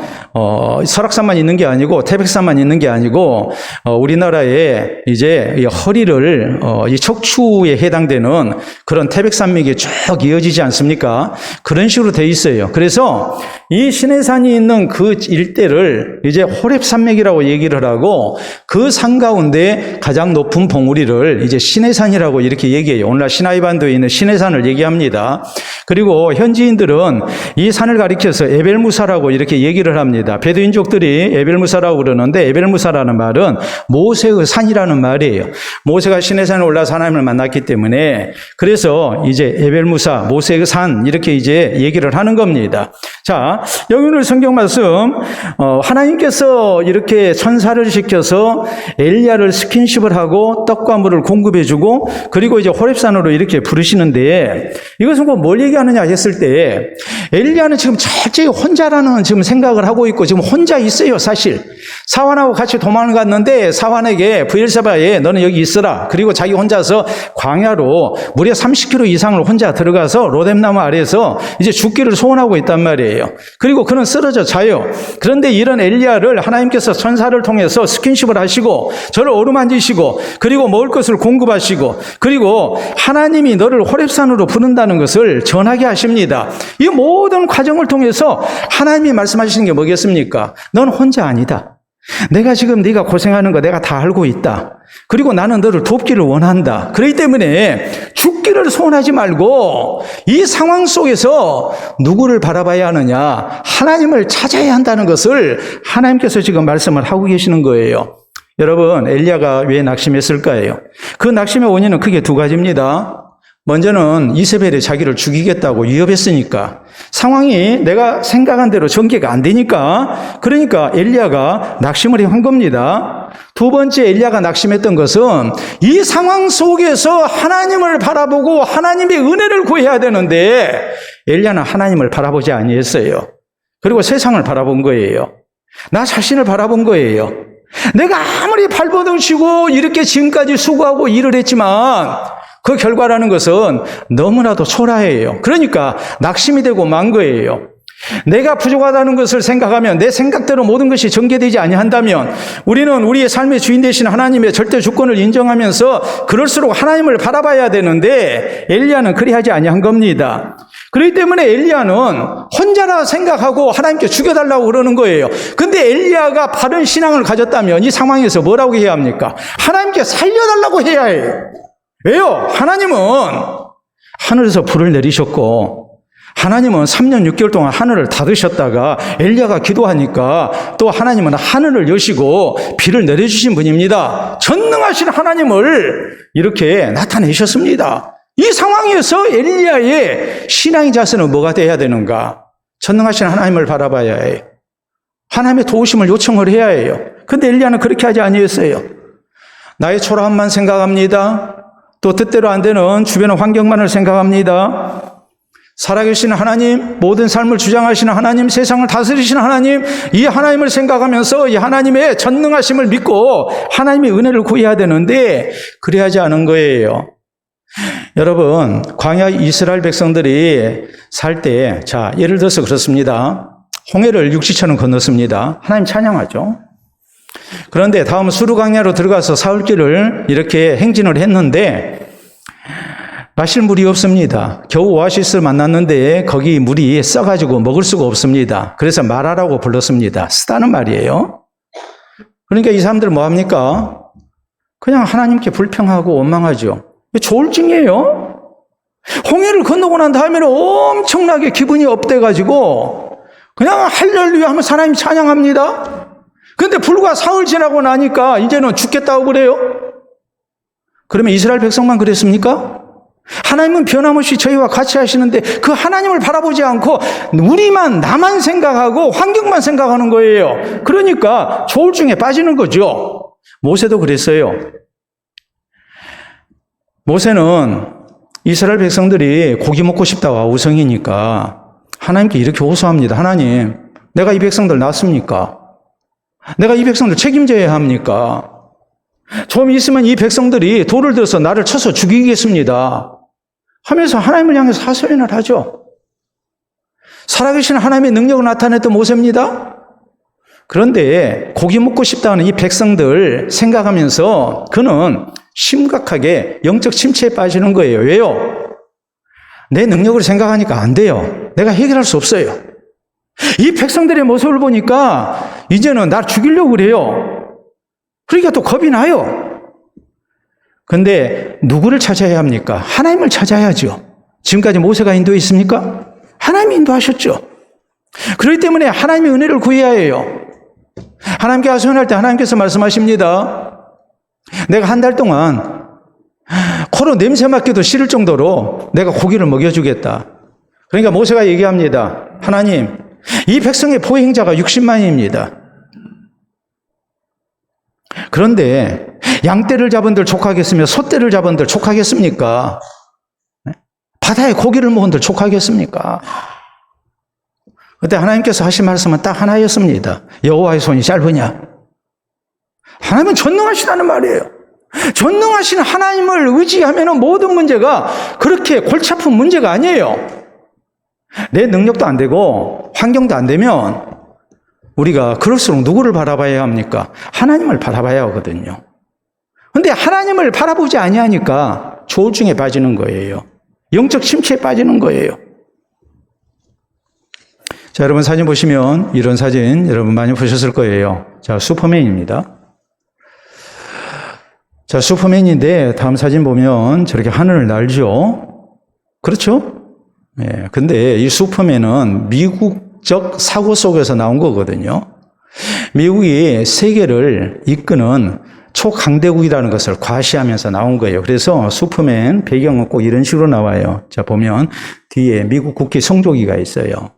설악산만 있는 게 아니고 태백산만 있는 게 아니고 우리나라에 이제 이 허리를 이 척추에 해당되는 그런 태백산맥이 쭉 이어지지 않습니까? 그런 식으로 돼 있어요. 그래서 이 시내산이 있는 그 일대를 이제 호렙산맥이라고 얘기를 하고 그 산 가운데 가장 높은 봉우리를 이제 시내산이라고 이렇게 얘기해요. 오늘날 시나이반도에 있는 시내산을 얘기합니다. 그리고 현지인들은 이 산을 가리켜서 에벨무사라고 이렇게 얘기를 합니다. 베두인족들이 에벨무사라고 그러는데 에벨무사라는 말은 모세의 산이라는 말이에요. 모세가 시내산에 올라서 하나님을 만났기 때문에 그래서 이제 에벨무사, 모세의 산 이렇게 이제 얘기를 하는 겁니다. 자, 여기 오늘 성경 말씀 하나님께서 이렇게 천사를 시켜서 엘리야를 스킨십을 하고 떡과 물을 공급해 주고 그리고 이제 호렙산으로 이렇게 부르시는데 이것은 뭘 얘기하느냐 했을 때 엘리야는 지금 철저히 혼자라는 지금 생각을 하고 있고 지금 혼자 있어요. 사실 사환하고 같이 도망을 갔는데 사환에게 브엘세바에 너는 여기 있어라. 그리고 자기 혼자서 광야로 무려 30km 이상을 혼자 들어가서 로뎀나무 아래에서 이제 죽기를 소원하고 있단 말이에요. 그리고 그는 쓰러져 자요. 그런데 이런 엘리야를 하나님께서 천사를 통해서 스킨십을 하시고 저를 어루만지시고 그리고 먹을 것을 공급하시고 그리고 하나님이 너를 호렙산으로 부른다는 것을 전하게 하십니다. 이 모든 과정을 통해서 하나님이 말씀하시는 게 뭐겠습니까? 넌 혼자 아니다. 내가 지금 네가 고생하는 거 내가 다 알고 있다. 그리고 나는 너를 돕기를 원한다. 그렇기 때문에 죽기를 소원하지 말고 이 상황 속에서 누구를 바라봐야 하느냐? 하나님을 찾아야 한다는 것을 하나님께서 지금 말씀을 하고 계시는 거예요. 여러분, 엘리야가 왜 낙심했을까요? 그 낙심의 원인은 크게 두 가지입니다. 먼저는 이세벨이 자기를 죽이겠다고 위협했으니까 상황이 내가 생각한 대로 전개가 안 되니까 그러니까 엘리야가 낙심을 한 겁니다. 두 번째 엘리야가 낙심했던 것은 이 상황 속에서 하나님을 바라보고 하나님의 은혜를 구해야 되는데 엘리야는 하나님을 바라보지 아니했어요. 그리고 세상을 바라본 거예요. 나 자신을 바라본 거예요. 내가 아무리 발버둥치고 이렇게 지금까지 수고하고 일을 했지만 그 결과라는 것은 너무나도 초라해요. 그러니까 낙심이 되고 만 거예요. 내가 부족하다는 것을 생각하면 내 생각대로 모든 것이 전개되지 아니한다면 우리는 우리의 삶의 주인 되신 하나님의 절대 주권을 인정하면서 그럴수록 하나님을 바라봐야 되는데 엘리야는 그리하지 아니한 겁니다. 그렇기 때문에 엘리야는 혼자라 생각하고 하나님께 죽여달라고 그러는 거예요. 근데 엘리야가 바른 신앙을 가졌다면 이 상황에서 뭐라고 해야 합니까? 하나님께 살려달라고 해야 해요. 왜요? 하나님은 하늘에서 불을 내리셨고 하나님은 3년 6개월 동안 하늘을 닫으셨다가 엘리야가 기도하니까 또 하나님은 하늘을 여시고 비를 내려주신 분입니다. 전능하신 하나님을 이렇게 나타내셨습니다. 이 상황에서 엘리야의 신앙의 자세는 뭐가 돼야 되는가? 전능하신 하나님을 바라봐야 해요. 하나님의 도우심을 요청을 해야 해요. 근데 엘리야는 그렇게 하지 아니했어요. 나의 초라함만 생각합니다. 또 뜻대로 안 되는 주변의 환경만을 생각합니다. 살아계신 하나님, 모든 삶을 주장하시는 하나님, 세상을 다스리시는 하나님, 이 하나님을 생각하면서 이 하나님의 전능하심을 믿고 하나님의 은혜를 구해야 되는데 그래야지 않은 거예요. 여러분, 광야 이스라엘 백성들이 살 때, 자, 예를 들어서 그렇습니다. 홍해를 육지처럼 건넜습니다. 하나님 찬양하죠. 그런데 다음 수르광야로 들어가서 사흘길을 이렇게 행진을 했는데 마실 물이 없습니다. 겨우 오아시스를 만났는데 거기 물이 써가지고 먹을 수가 없습니다. 그래서 마라라고 불렀습니다. 쓰다는 말이에요. 그러니까 이 사람들은 뭐합니까? 그냥 하나님께 불평하고 원망하죠. 조울증이에요. 홍해를 건너고 난 다음에는 엄청나게 기분이 업돼가지고 그냥 할렐루야 하면서 하나님 찬양합니다. 그런데 불과 사흘 지나고 나니까 이제는 죽겠다고 그래요. 그러면 이스라엘 백성만 그랬습니까? 하나님은 변함없이 저희와 같이 하시는데 그 하나님을 바라보지 않고 우리만 나만 생각하고 환경만 생각하는 거예요. 그러니까 조울증에 빠지는 거죠. 모세도 그랬어요. 모세는 이스라엘 백성들이 고기 먹고 싶다고 우성이니까 하나님께 이렇게 호소합니다. 하나님, 내가 이 백성들 낳습니까? 내가 이 백성들 책임져야 합니까? 좀 있으면 이 백성들이 돌을 들어서 나를 쳐서 죽이겠습니다. 하면서 하나님을 향해서 하소연을 하죠. 살아계신 하나님의 능력을 나타냈던 모세입니다. 그런데 고기 먹고 싶다는 이 백성들 생각하면서 그는 심각하게 영적 침체에 빠지는 거예요. 왜요? 내 능력을 생각하니까 안 돼요. 내가 해결할 수 없어요. 이 백성들의 모습을 보니까 이제는 날 죽이려고 그래요. 그러니까 또 겁이 나요. 근데 누구를 찾아야 합니까? 하나님을 찾아야죠. 지금까지 모세가 인도했습니까? 하나님이 인도하셨죠. 그렇기 때문에 하나님의 은혜를 구해야 해요. 하나님께 하소연할 때 하나님께서 말씀하십니다. 내가 한 달 동안 코로 냄새 맡기도 싫을 정도로 내가 고기를 먹여주겠다. 그러니까 모세가 얘기합니다. 하나님, 이 백성의 포행자가 60만입니다. 그런데 양떼를 잡은들 족하겠으며 소떼를 잡은들 족하겠습니까? 바다에 고기를 먹은들 족하겠습니까? 그때 하나님께서 하신 말씀은 딱 하나였습니다. 여호와의 손이 짧으냐? 하나님은 전능하시다는 말이에요. 전능하신 하나님을 의지하면 모든 문제가 그렇게 골치 아픈 문제가 아니에요. 내 능력도 안 되고 환경도 안 되면 우리가 그럴수록 누구를 바라봐야 합니까? 하나님을 바라봐야 하거든요. 그런데 하나님을 바라보지 아니하니까 조울증에 빠지는 거예요. 영적 침체에 빠지는 거예요. 자, 여러분 사진 보시면 이런 사진 여러분 많이 보셨을 거예요. 자, 슈퍼맨입니다. 자, 슈퍼맨인데 다음 사진 보면 저렇게 하늘을 날죠. 그렇죠? 예. 근데 이 슈퍼맨은 미국적 사고 속에서 나온 거거든요. 미국이 세계를 이끄는 초강대국이라는 것을 과시하면서 나온 거예요. 그래서 슈퍼맨 배경은 꼭 이런 식으로 나와요. 자, 보면 뒤에 미국 국기 성조기가 있어요.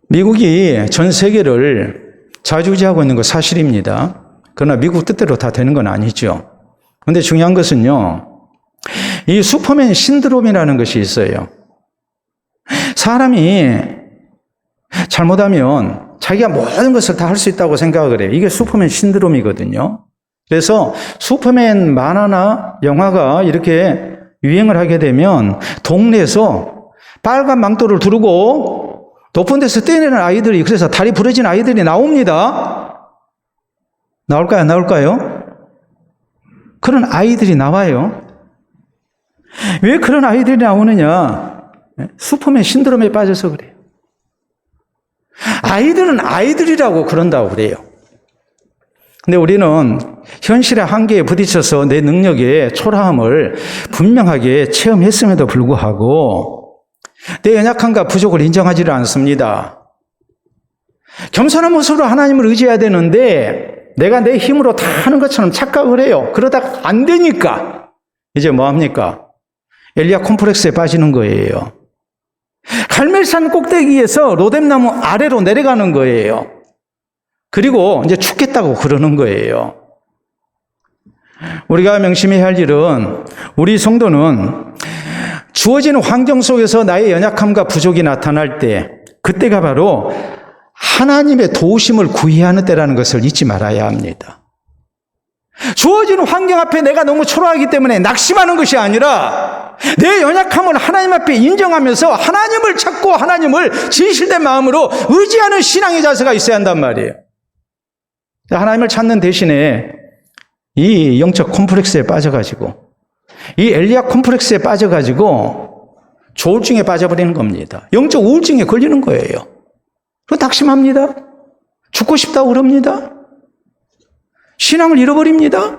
미국이 전 세계를 좌지우지하고 있는 거 사실입니다. 그러나 미국 뜻대로 다 되는 건 아니죠. 그런데 중요한 것은요, 이 슈퍼맨 신드롬이라는 것이 있어요. 사람이 잘못하면 자기가 모든 것을 다 할 수 있다고 생각을 해요. 이게 슈퍼맨 신드롬이거든요. 그래서 슈퍼맨 만화나 영화가 이렇게 유행을 하게 되면 동네에서 빨간 망토를 두르고 높은 데서 뛰어내는 아이들이, 그래서 다리 부러진 아이들이 나옵니다. 나올까요? 안 나올까요? 그런 아이들이 나와요. 왜 그런 아이들이 나오느냐? 슈퍼맨 신드롬에 빠져서 그래요. 아이들은 아이들이라고 그런다고 그래요. 근데 우리는 현실의 한계에 부딪혀서 내 능력의 초라함을 분명하게 체험했음에도 불구하고 내 연약함과 부족을 인정하지를 않습니다. 겸손한 모습으로 하나님을 의지해야 되는데 내가 내 힘으로 다 하는 것처럼 착각을 해요. 그러다가 안 되니까 이제 뭐 합니까? 엘리야 콤플렉스에 빠지는 거예요. 갈멜산 꼭대기에서 로뎀나무 아래로 내려가는 거예요. 그리고 이제 죽겠다고 그러는 거예요. 우리가 명심해야 할 일은 우리 성도는 주어지는 환경 속에서 나의 연약함과 부족이 나타날 때 그때가 바로 하나님의 도우심을 구해야 하는 때라는 것을 잊지 말아야 합니다. 주어지는 환경 앞에 내가 너무 초라하기 때문에 낙심하는 것이 아니라 내 연약함을 하나님 앞에 인정하면서 하나님을 찾고 하나님을 진실된 마음으로 의지하는 신앙의 자세가 있어야 한단 말이에요. 하나님을 찾는 대신에 이 영적 콤플렉스에 빠져가지고 이 엘리야 콤플렉스에 빠져가지고 조울증에 빠져버리는 겁니다. 영적 우울증에 걸리는 거예요. 그럼 낙심합니다. 죽고 싶다고 그럽니다. 신앙을 잃어버립니다.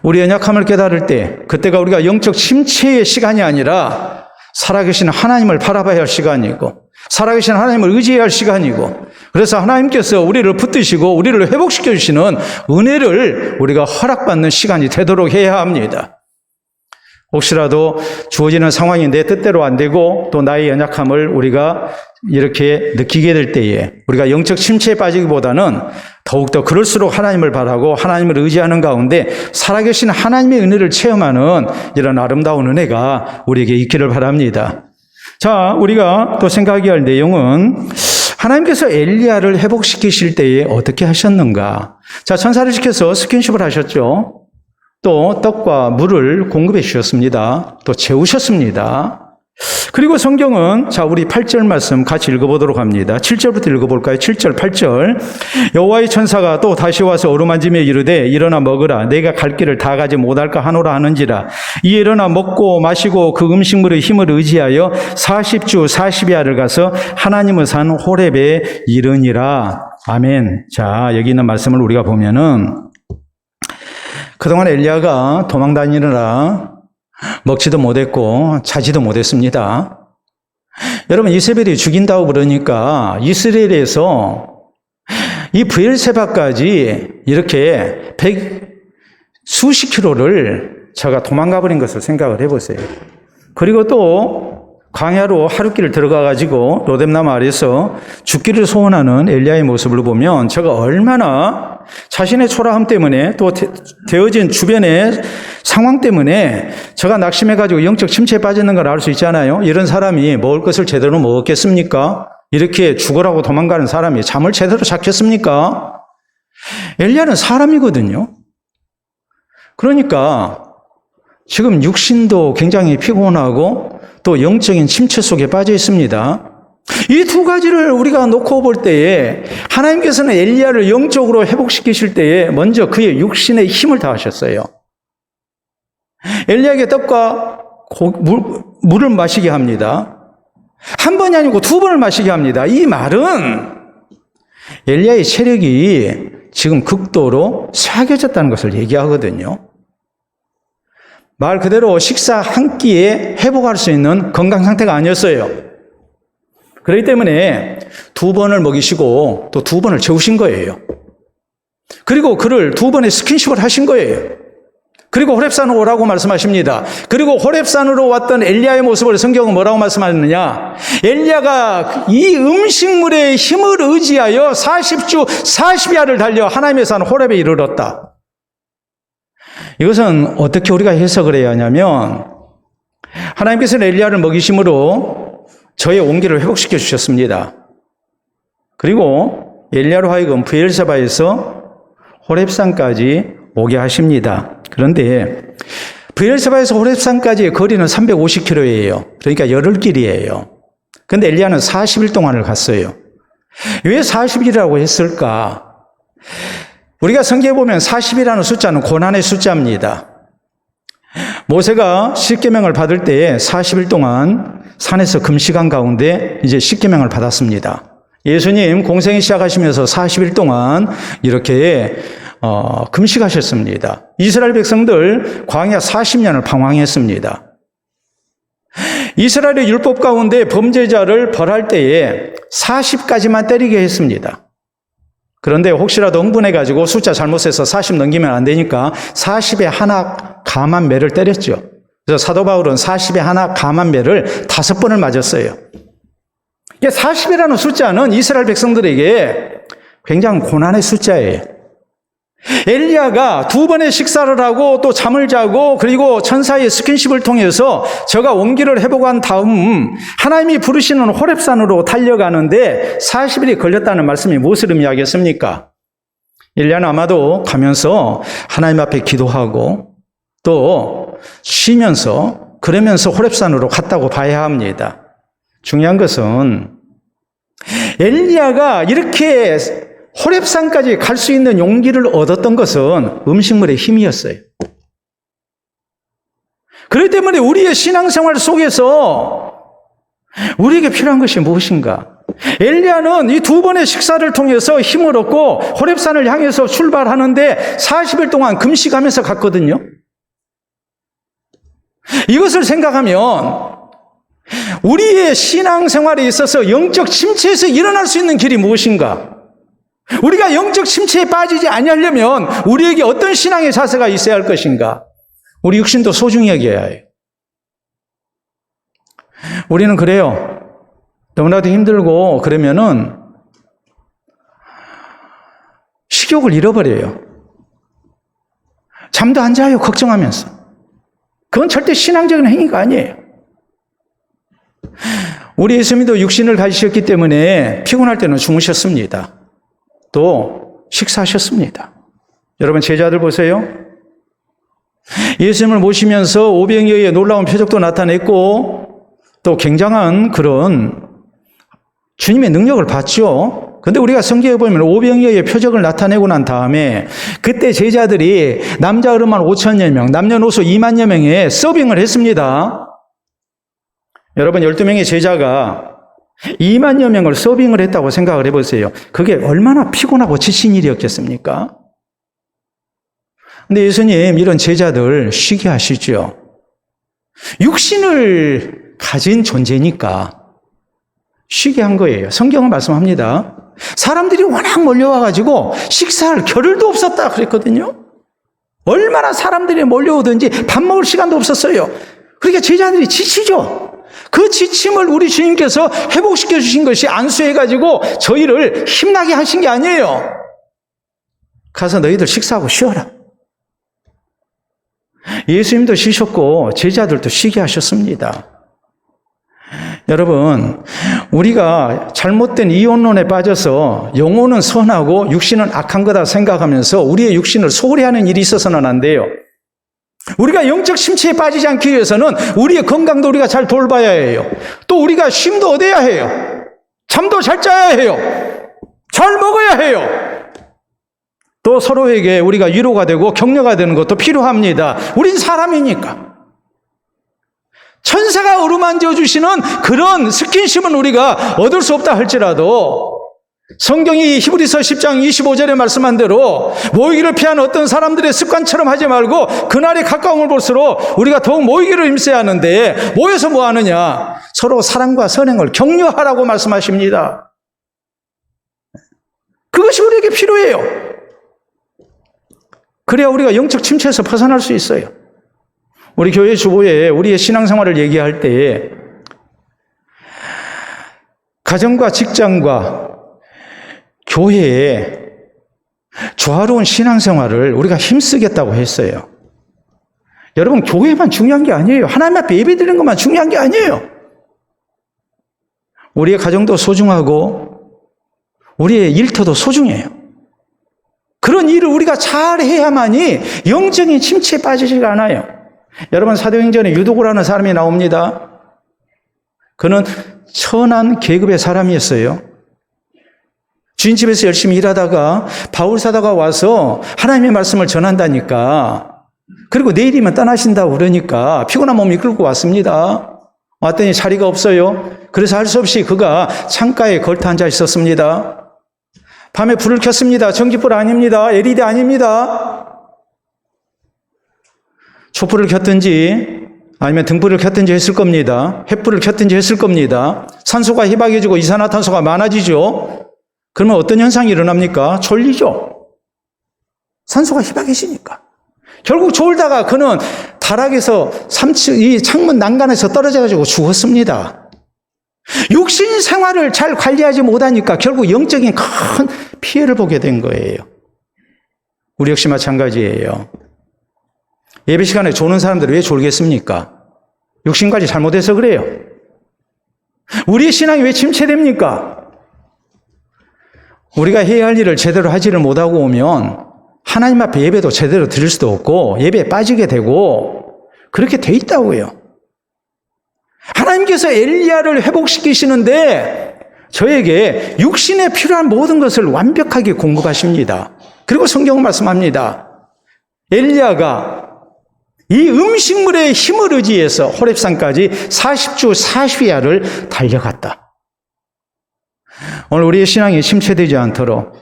우리 연약함을 깨달을 때 그때가 우리가 영적 침체의 시간이 아니라 살아계신 하나님을 바라봐야 할 시간이고 살아계신 하나님을 의지해야 할 시간이고 그래서 하나님께서 우리를 붙드시고 우리를 회복시켜 주시는 은혜를 우리가 허락받는 시간이 되도록 해야 합니다. 혹시라도 주어지는 상황이 내 뜻대로 안 되고 또 나의 연약함을 우리가 이렇게 느끼게 될 때에 우리가 영적 침체에 빠지기보다는 더욱더 그럴수록 하나님을 바라고 하나님을 의지하는 가운데 살아계신 하나님의 은혜를 체험하는 이런 아름다운 은혜가 우리에게 있기를 바랍니다. 자, 우리가 또 생각해야 할 내용은 하나님께서 엘리야를 회복시키실 때에 어떻게 하셨는가? 자, 천사를 시켜서 스킨십을 하셨죠. 또 떡과 물을 공급해 주셨습니다. 또 재우셨습니다. 그리고 성경은 자 우리 8절 말씀 같이 읽어보도록 합니다. 7절부터 읽어볼까요? 7절 8절 여호와의 천사가 또 다시 와서 어루만지며 이르되 일어나 먹으라 내가 갈 길을 다 가지 못할까 하노라 하는지라 이 일어나 먹고 마시고 그 음식물의 힘을 의지하여 40주 40야를 가서 하나님의 산 호렙에 이르니라. 아멘. 자 여기 있는 말씀을 우리가 보면은 그동안 엘리야가 도망다니느라 먹지도 못했고 자지도 못했습니다. 여러분 이세벨이 죽인다고 그러니까 이스라엘에서 이 브엘세바까지 이렇게 수십 킬로를 제가 도망가 버린 것을 생각을 해보세요. 그리고 또 광야로 하룻길 들어가가지고 로뎀나무 아래서 죽기를 소원하는 엘리야의 모습을 보면 제가 얼마나 자신의 초라함 때문에 또 되어진 주변의 상황 때문에 제가 낙심해가지고 영적 침체에 빠지는 걸 알 수 있잖아요. 이런 사람이 먹을 것을 제대로 먹었겠습니까? 이렇게 죽으라고 도망가는 사람이 잠을 제대로 잤겠습니까? 엘리야는 사람이거든요. 그러니까 지금 육신도 굉장히 피곤하고 또 영적인 침체 속에 빠져 있습니다. 이 두 가지를 우리가 놓고 볼 때에 하나님께서는 엘리야를 영적으로 회복시키실 때에 먼저 그의 육신의 힘을 다하셨어요. 엘리야에게 떡과 물을 마시게 합니다. 한 번이 아니고 두 번을 마시게 합니다. 이 말은 엘리야의 체력이 지금 극도로 쇠약해졌다는 것을 얘기하거든요. 말 그대로 식사 한 끼에 회복할 수 있는 건강 상태가 아니었어요. 그렇기 때문에 2번을 먹이시고 또 2번을 재우신 거예요. 그리고 그를 2번의 스킨십을 하신 거예요. 그리고 호렙산으로 오라고 말씀하십니다. 그리고 호렙산으로 왔던 엘리야의 모습을 성경은 뭐라고 말씀하느냐? 엘리야가 이 음식물의 힘을 의지하여 40주 40야를 달려 하나님의 산 호렙에 이르렀다. 이것은 어떻게 우리가 해석을 해야 하냐면, 하나님께서는 엘리야를 먹이심으로 저의 온기를 회복시켜 주셨습니다. 그리고 엘리야로 하여금 브엘세바에서 호렙산까지 오게 하십니다. 그런데 브엘세바에서 호렙산까지의 거리는 350km예요. 그러니까 열흘길이에요. 그런데 엘리야는 40일 동안을 갔어요. 왜 40일이라고 했을까? 우리가 성경에 보면 40이라는 숫자는 고난의 숫자입니다. 모세가 십계명을 받을 때에 40일 동안 산에서 금식한 가운데 이제 십계명을 받았습니다. 예수님 공생이 시작하시면서 40일 동안 이렇게 금식하셨습니다. 이스라엘 백성들 광야 40년을 방황했습니다. 이스라엘의 율법 가운데 범죄자를 벌할 때에 40까지만 때리게 했습니다. 그런데 혹시라도 흥분해가지고 숫자 잘못해서 40 넘기면 안 되니까 40에 하나 감한 매를 때렸죠. 그래서 사도 바울은 40에 하나 감한 매를 5번을 맞았어요. 40이라는 숫자는 이스라엘 백성들에게 굉장히 고난의 숫자예요. 엘리야가 2번의 식사를 하고 또 잠을 자고 그리고 천사의 스킨십을 통해서 저가 온기를 회복한 다음 하나님이 부르시는 호렙산으로 달려가는데 40일이 걸렸다는 말씀이 무엇을 의미하겠습니까? 엘리야는 아마도 가면서 하나님 앞에 기도하고 또 쉬면서 그러면서 호렙산으로 갔다고 봐야 합니다. 중요한 것은 엘리야가 이렇게 호렙산까지 갈 수 있는 용기를 얻었던 것은 음식물의 힘이었어요. 그렇기 때문에 우리의 신앙생활 속에서 우리에게 필요한 것이 무엇인가? 엘리야는 이 2번의 식사를 통해서 힘을 얻고 호렙산을 향해서 출발하는데 40일 동안 금식하면서 갔거든요. 이것을 생각하면 우리의 신앙생활에 있어서 영적 침체에서 일어날 수 있는 길이 무엇인가? 우리가 영적 침체에 빠지지 아니하려면 우리에게 어떤 신앙의 자세가 있어야 할 것인가? 우리 육신도 소중히 여겨야 해요. 우리는 그래요. 너무나도 힘들고 그러면은 식욕을 잃어버려요. 잠도 안 자요, 걱정하면서. 그건 절대 신앙적인 행위가 아니에요. 우리 예수님도 육신을 가지셨기 때문에 피곤할 때는 주무셨습니다. 또 식사하셨습니다. 여러분 제자들 보세요. 예수님을 모시면서 오병이어의 놀라운 표적도 나타냈고 또 굉장한 그런 주님의 능력을 봤죠. 그런데 우리가 성경에 보면 오병이어의 표적을 나타내고 난 다음에 그때 제자들이 남자 어른만 5천여 명, 남녀노소 2만여 명에 서빙을 했습니다. 여러분 12명의 제자가 2만여 명을 서빙을 했다고 생각을 해보세요. 그게 얼마나 피곤하고 지친 일이었겠습니까? 근데 예수님 이런 제자들 쉬게 하시죠. 육신을 가진 존재니까 쉬게 한 거예요. 성경은 말씀합니다. 사람들이 워낙 몰려와가지고 식사할 겨를도 없었다 그랬거든요. 얼마나 사람들이 몰려오든지 밥 먹을 시간도 없었어요. 그러니까 제자들이 지치죠. 그 지침을 우리 주님께서 회복시켜 주신 것이 안수해가지고 저희를 힘나게 하신 게 아니에요. 가서 너희들 식사하고 쉬어라. 예수님도 쉬셨고 제자들도 쉬게 하셨습니다. 여러분, 우리가 잘못된 이혼론에 빠져서 영혼은 선하고 육신은 악한 거다 생각하면서 우리의 육신을 소홀히 하는 일이 있어서는 안 돼요. 우리가 영적 침체에 빠지지 않기 위해서는 우리의 건강도 우리가 잘 돌봐야 해요. 또 우리가 쉼도 얻어야 해요. 잠도 잘 자야 해요. 잘 먹어야 해요. 또 서로에게 우리가 위로가 되고 격려가 되는 것도 필요합니다. 우린 사람이니까. 천사가 어루만져 주시는 그런 스킨십은 우리가 얻을 수 없다 할지라도 성경이 히브리서 10장 25절에 말씀한 대로 모이기를 피한 어떤 사람들의 습관처럼 하지 말고 그날이 가까움을 볼수록 우리가 더욱 모이기를 힘써야 하는데 모여서 뭐 하느냐? 서로 사랑과 선행을 격려하라고 말씀하십니다. 그것이 우리에게 필요해요. 그래야 우리가 영적 침체에서 벗어날 수 있어요. 우리 교회 주보에 우리의 신앙생활을 얘기할 때 가정과 직장과 교회에 조화로운 신앙생활을 우리가 힘쓰겠다고 했어요. 여러분, 교회만 중요한 게 아니에요. 하나님 앞에 예배드리는 것만 중요한 게 아니에요. 우리의 가정도 소중하고 우리의 일터도 소중해요. 그런 일을 우리가 잘 해야만이 영적인 침체에 빠지지가 않아요. 여러분, 사도행전에 유도고라는 사람이 나옵니다. 그는 천한 계급의 사람이었어요. 주인집에서 열심히 일하다가 바울 사도가 와서 하나님의 말씀을 전한다니까, 그리고 내일이면 떠나신다고 그러니까 피곤한 몸 이끌고 왔습니다. 왔더니 자리가 없어요. 그래서 할 수 없이 그가 창가에 걸터 앉아 있었습니다. 밤에 불을 켰습니다. 전기불 아닙니다. LED 아닙니다. 촛불을 켰든지 아니면 등불을 켰든지 했을 겁니다. 횃불을 켰든지 했을 겁니다. 산소가 희박해지고 이산화탄소가 많아지죠. 그러면 어떤 현상이 일어납니까? 졸리죠. 산소가 희박해지니까. 결국 졸다가 그는 다락에서 이 창문 난간에서 떨어져가지고 죽었습니다. 육신 생활을 잘 관리하지 못하니까 결국 영적인 큰 피해를 보게 된 거예요. 우리 역시 마찬가지예요. 예배 시간에 조는 사람들은 왜 졸겠습니까? 육신 관리 잘못해서 그래요. 우리의 신앙이 왜 침체됩니까? 우리가 해야 할 일을 제대로 하지를 못하고 오면 하나님 앞에 예배도 제대로 드릴 수도 없고 예배에 빠지게 되고 그렇게 돼 있다고요. 하나님께서 엘리야를 회복시키시는데 저에게 육신에 필요한 모든 것을 완벽하게 공급하십니다. 그리고 성경은 말씀합니다. 엘리야가 이 음식물의 힘을 의지해서 호렙산까지 40주 40야를 달려갔다. 오늘 우리의 신앙이 침체되지 않도록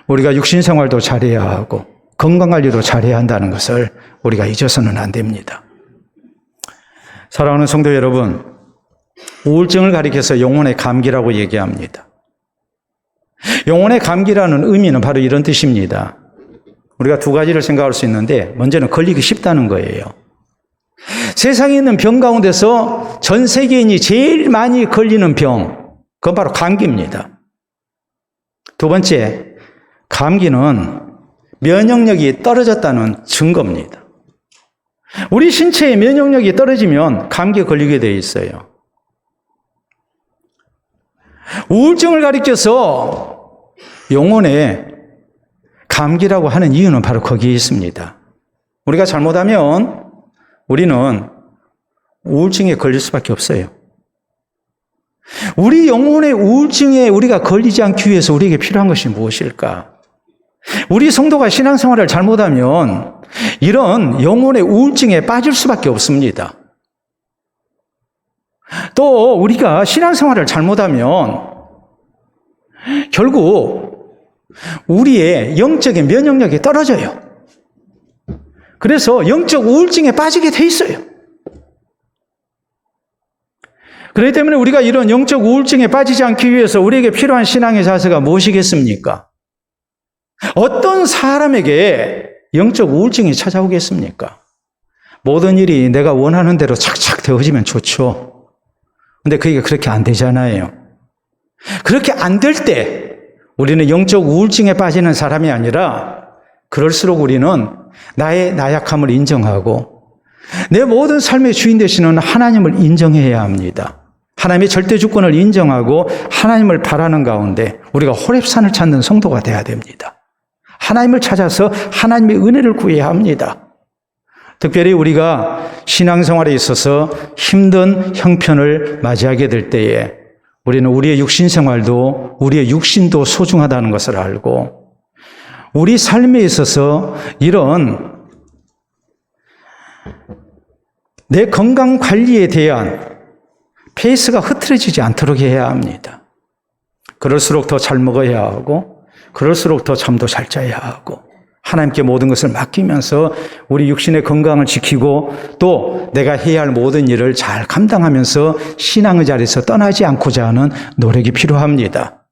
우리가 육신 생활도 잘해야 하고 건강관리도 잘해야 한다는 것을 우리가 잊어서는 안 됩니다. 사랑하는 성도 여러분, 우울증을 가리켜서 영혼의 감기라고 얘기합니다. 영혼의 감기라는 의미는 바로 이런 뜻입니다. 우리가 두 가지를 생각할 수 있는데 먼저는 걸리기 쉽다는 거예요. 세상에 있는 병 가운데서 전 세계인이 제일 많이 걸리는 병, 그건 바로 감기입니다. 두 번째, 감기는 면역력이 떨어졌다는 증거입니다. 우리 신체의 면역력이 떨어지면 감기에 걸리게 되어 있어요. 우울증을 가리켜서 영혼의 감기라고 하는 이유는 바로 거기에 있습니다. 우리가 잘못하면 우리는 우울증에 걸릴 수밖에 없어요. 우리 영혼의 우울증에 우리가 걸리지 않기 위해서 우리에게 필요한 것이 무엇일까? 우리 성도가 신앙생활을 잘못하면 이런 영혼의 우울증에 빠질 수밖에 없습니다. 또 우리가 신앙생활을 잘못하면 결국 우리의 영적인 면역력이 떨어져요. 그래서 영적 우울증에 빠지게 돼 있어요. 그렇기 때문에 우리가 이런 영적 우울증에 빠지지 않기 위해서 우리에게 필요한 신앙의 자세가 무엇이겠습니까? 어떤 사람에게 영적 우울증이 찾아오겠습니까? 모든 일이 내가 원하는 대로 착착 되어지면 좋죠. 근데 그게 그렇게 안 되잖아요. 그렇게 안 될 때 우리는 영적 우울증에 빠지는 사람이 아니라 그럴수록 우리는 나의 나약함을 인정하고 내 모든 삶의 주인 되시는 하나님을 인정해야 합니다. 하나님의 절대 주권을 인정하고 하나님을 바라는 가운데 우리가 호렙산을 찾는 성도가 돼야 됩니다. 하나님을 찾아서 하나님의 은혜를 구해야 합니다. 특별히 우리가 신앙생활에 있어서 힘든 형편을 맞이하게 될 때에 우리는 우리의 육신생활도 우리의 육신도 소중하다는 것을 알고 우리 삶에 있어서 이런 내 건강 관리에 대한 페이스가 흐트러지지 않도록 해야 합니다. 그럴수록 더 잘 먹어야 하고 그럴수록 더 잠도 잘 자야 하고 하나님께 모든 것을 맡기면서 우리 육신의 건강을 지키고 또 내가 해야 할 모든 일을 잘 감당하면서 신앙의 자리에서 떠나지 않고자 하는 노력이 필요합니다.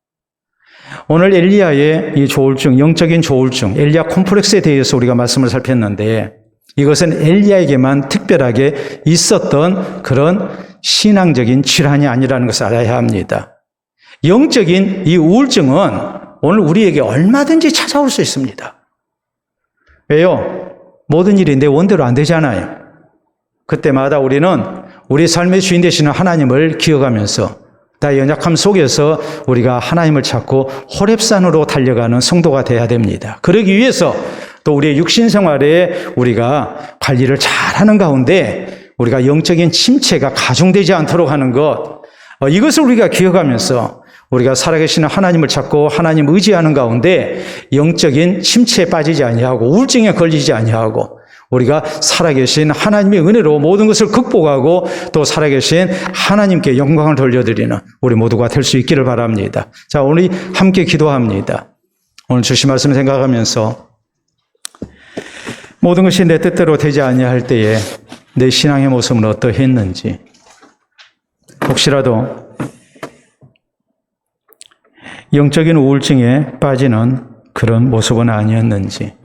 오늘 엘리야의 이 조울증, 영적인 조울증, 엘리야 콤플렉스에 대해서 우리가 말씀을 살폈는데 이것은 엘리야에게만 특별하게 있었던 그런 신앙적인 질환이 아니라는 것을 알아야 합니다. 영적인 이 우울증은 오늘 우리에게 얼마든지 찾아올 수 있습니다. 왜요? 모든 일이 내 원대로 안 되잖아요. 그때마다 우리는 우리 삶의 주인 되시는 하나님을 기억하면서 나의 연약함 속에서 우리가 하나님을 찾고 호렙산으로 달려가는 성도가 돼야 됩니다. 그러기 위해서 또 우리의 육신 생활에 우리가 관리를 잘하는 가운데 우리가 영적인 침체가 가중되지 않도록 하는 것, 이것을 우리가 기억하면서 우리가 살아계시는 하나님을 찾고 하나님 의지하는 가운데 영적인 침체에 빠지지 아니하고 우울증에 걸리지 아니하고 우리가 살아계신 하나님의 은혜로 모든 것을 극복하고 또 살아계신 하나님께 영광을 돌려드리는 우리 모두가 될 수 있기를 바랍니다. 자, 오늘 함께 기도합니다. 오늘 주신 말씀 생각하면서 모든 것이 내 뜻대로 되지 아니할 때에 내 신앙의 모습은 어떠했는지, 혹시라도 영적인 우울증에 빠지는 그런 모습은 아니었는지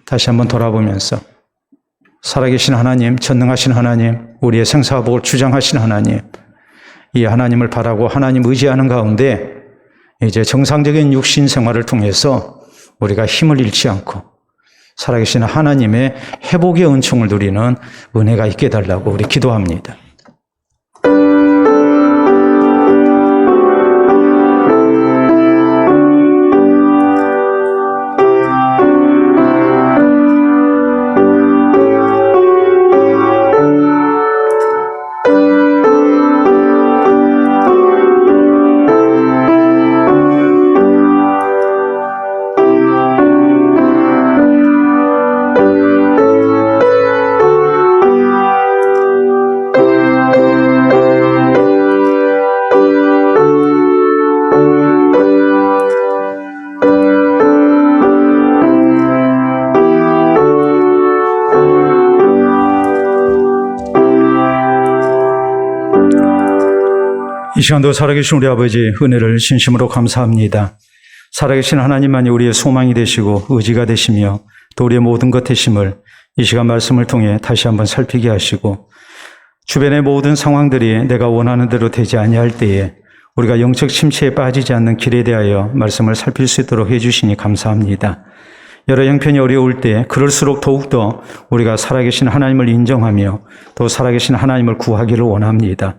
다시 한번 돌아보면서 살아계신 하나님, 전능하신 하나님, 우리의 생사복을 주장하신 하나님, 이 하나님을 바라고 하나님 의지하는 가운데 이제 정상적인 육신 생활을 통해서 우리가 힘을 잃지 않고 살아계신 하나님의 회복의 은총을 누리는 은혜가 있게 해달라고 우리 기도합니다. 이 시간도 살아계신 우리 아버지 은혜를 진심으로 감사합니다. 살아계신 하나님만이 우리의 소망이 되시고 의지가 되시며 또 우리의 모든 것 되심을 이 시간 말씀을 통해 다시 한번 살피게 하시고 주변의 모든 상황들이 내가 원하는 대로 되지 아니할 때에 우리가 영적 침체에 빠지지 않는 길에 대하여 말씀을 살필 수 있도록 해주시니 감사합니다. 여러 형편이 어려울 때 그럴수록 더욱더 우리가 살아계신 하나님을 인정하며 또 살아계신 하나님을 구하기를 원합니다.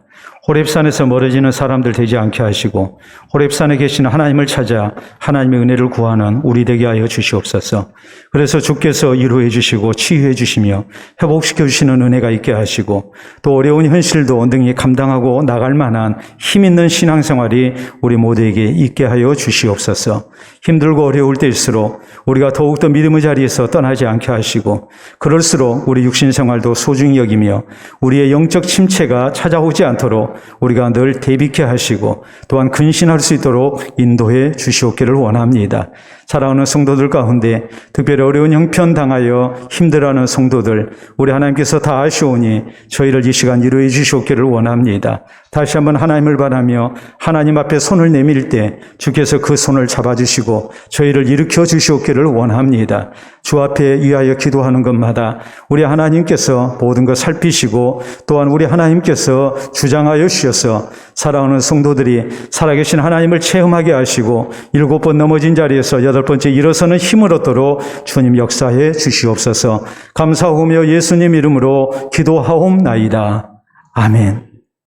호렙산에서 멀어지는 사람들 되지 않게 하시고 호렙산에 계신 하나님을 찾아 하나님의 은혜를 구하는 우리 되게 하여 주시옵소서. 그래서 주께서 위로해 주시고 치유해 주시며 회복시켜 주시는 은혜가 있게 하시고 또 어려운 현실도 온전히 감당하고 나갈 만한 힘 있는 신앙생활이 우리 모두에게 있게 하여 주시옵소서. 힘들고 어려울 때일수록 우리가 더욱더 믿음의 자리에서 떠나지 않게 하시고 그럴수록 우리 육신생활도 소중히 여기며 우리의 영적 침체가 찾아오지 않도록 우리가 늘 대비케 하시고 또한 근신할 수 있도록 인도해 주시옵기를 원합니다. 사랑하는 성도들 가운데 특별히 어려운 형편 당하여 힘들어하는 성도들 우리 하나님께서 다 아시오니 저희를 이 시간 위로해 주시옵기를 원합니다. 다시 한번 하나님을 바라며 하나님 앞에 손을 내밀 때 주께서 그 손을 잡아주시고 저희를 일으켜 주시옵기를 원합니다. 주 앞에 위하여 기도하는 것마다 우리 하나님께서 모든 것 살피시고 또한 우리 하나님께서 주장하여 주셔서 사랑하는 성도들이 살아계신 하나님을 체험하게 하시고 7번 넘어진 자리에서 8번째 일어서는 힘을 얻도록 주님 역사해 주시옵소서. 감사하며 예수님 이름으로 기도하옵나이다. 아멘.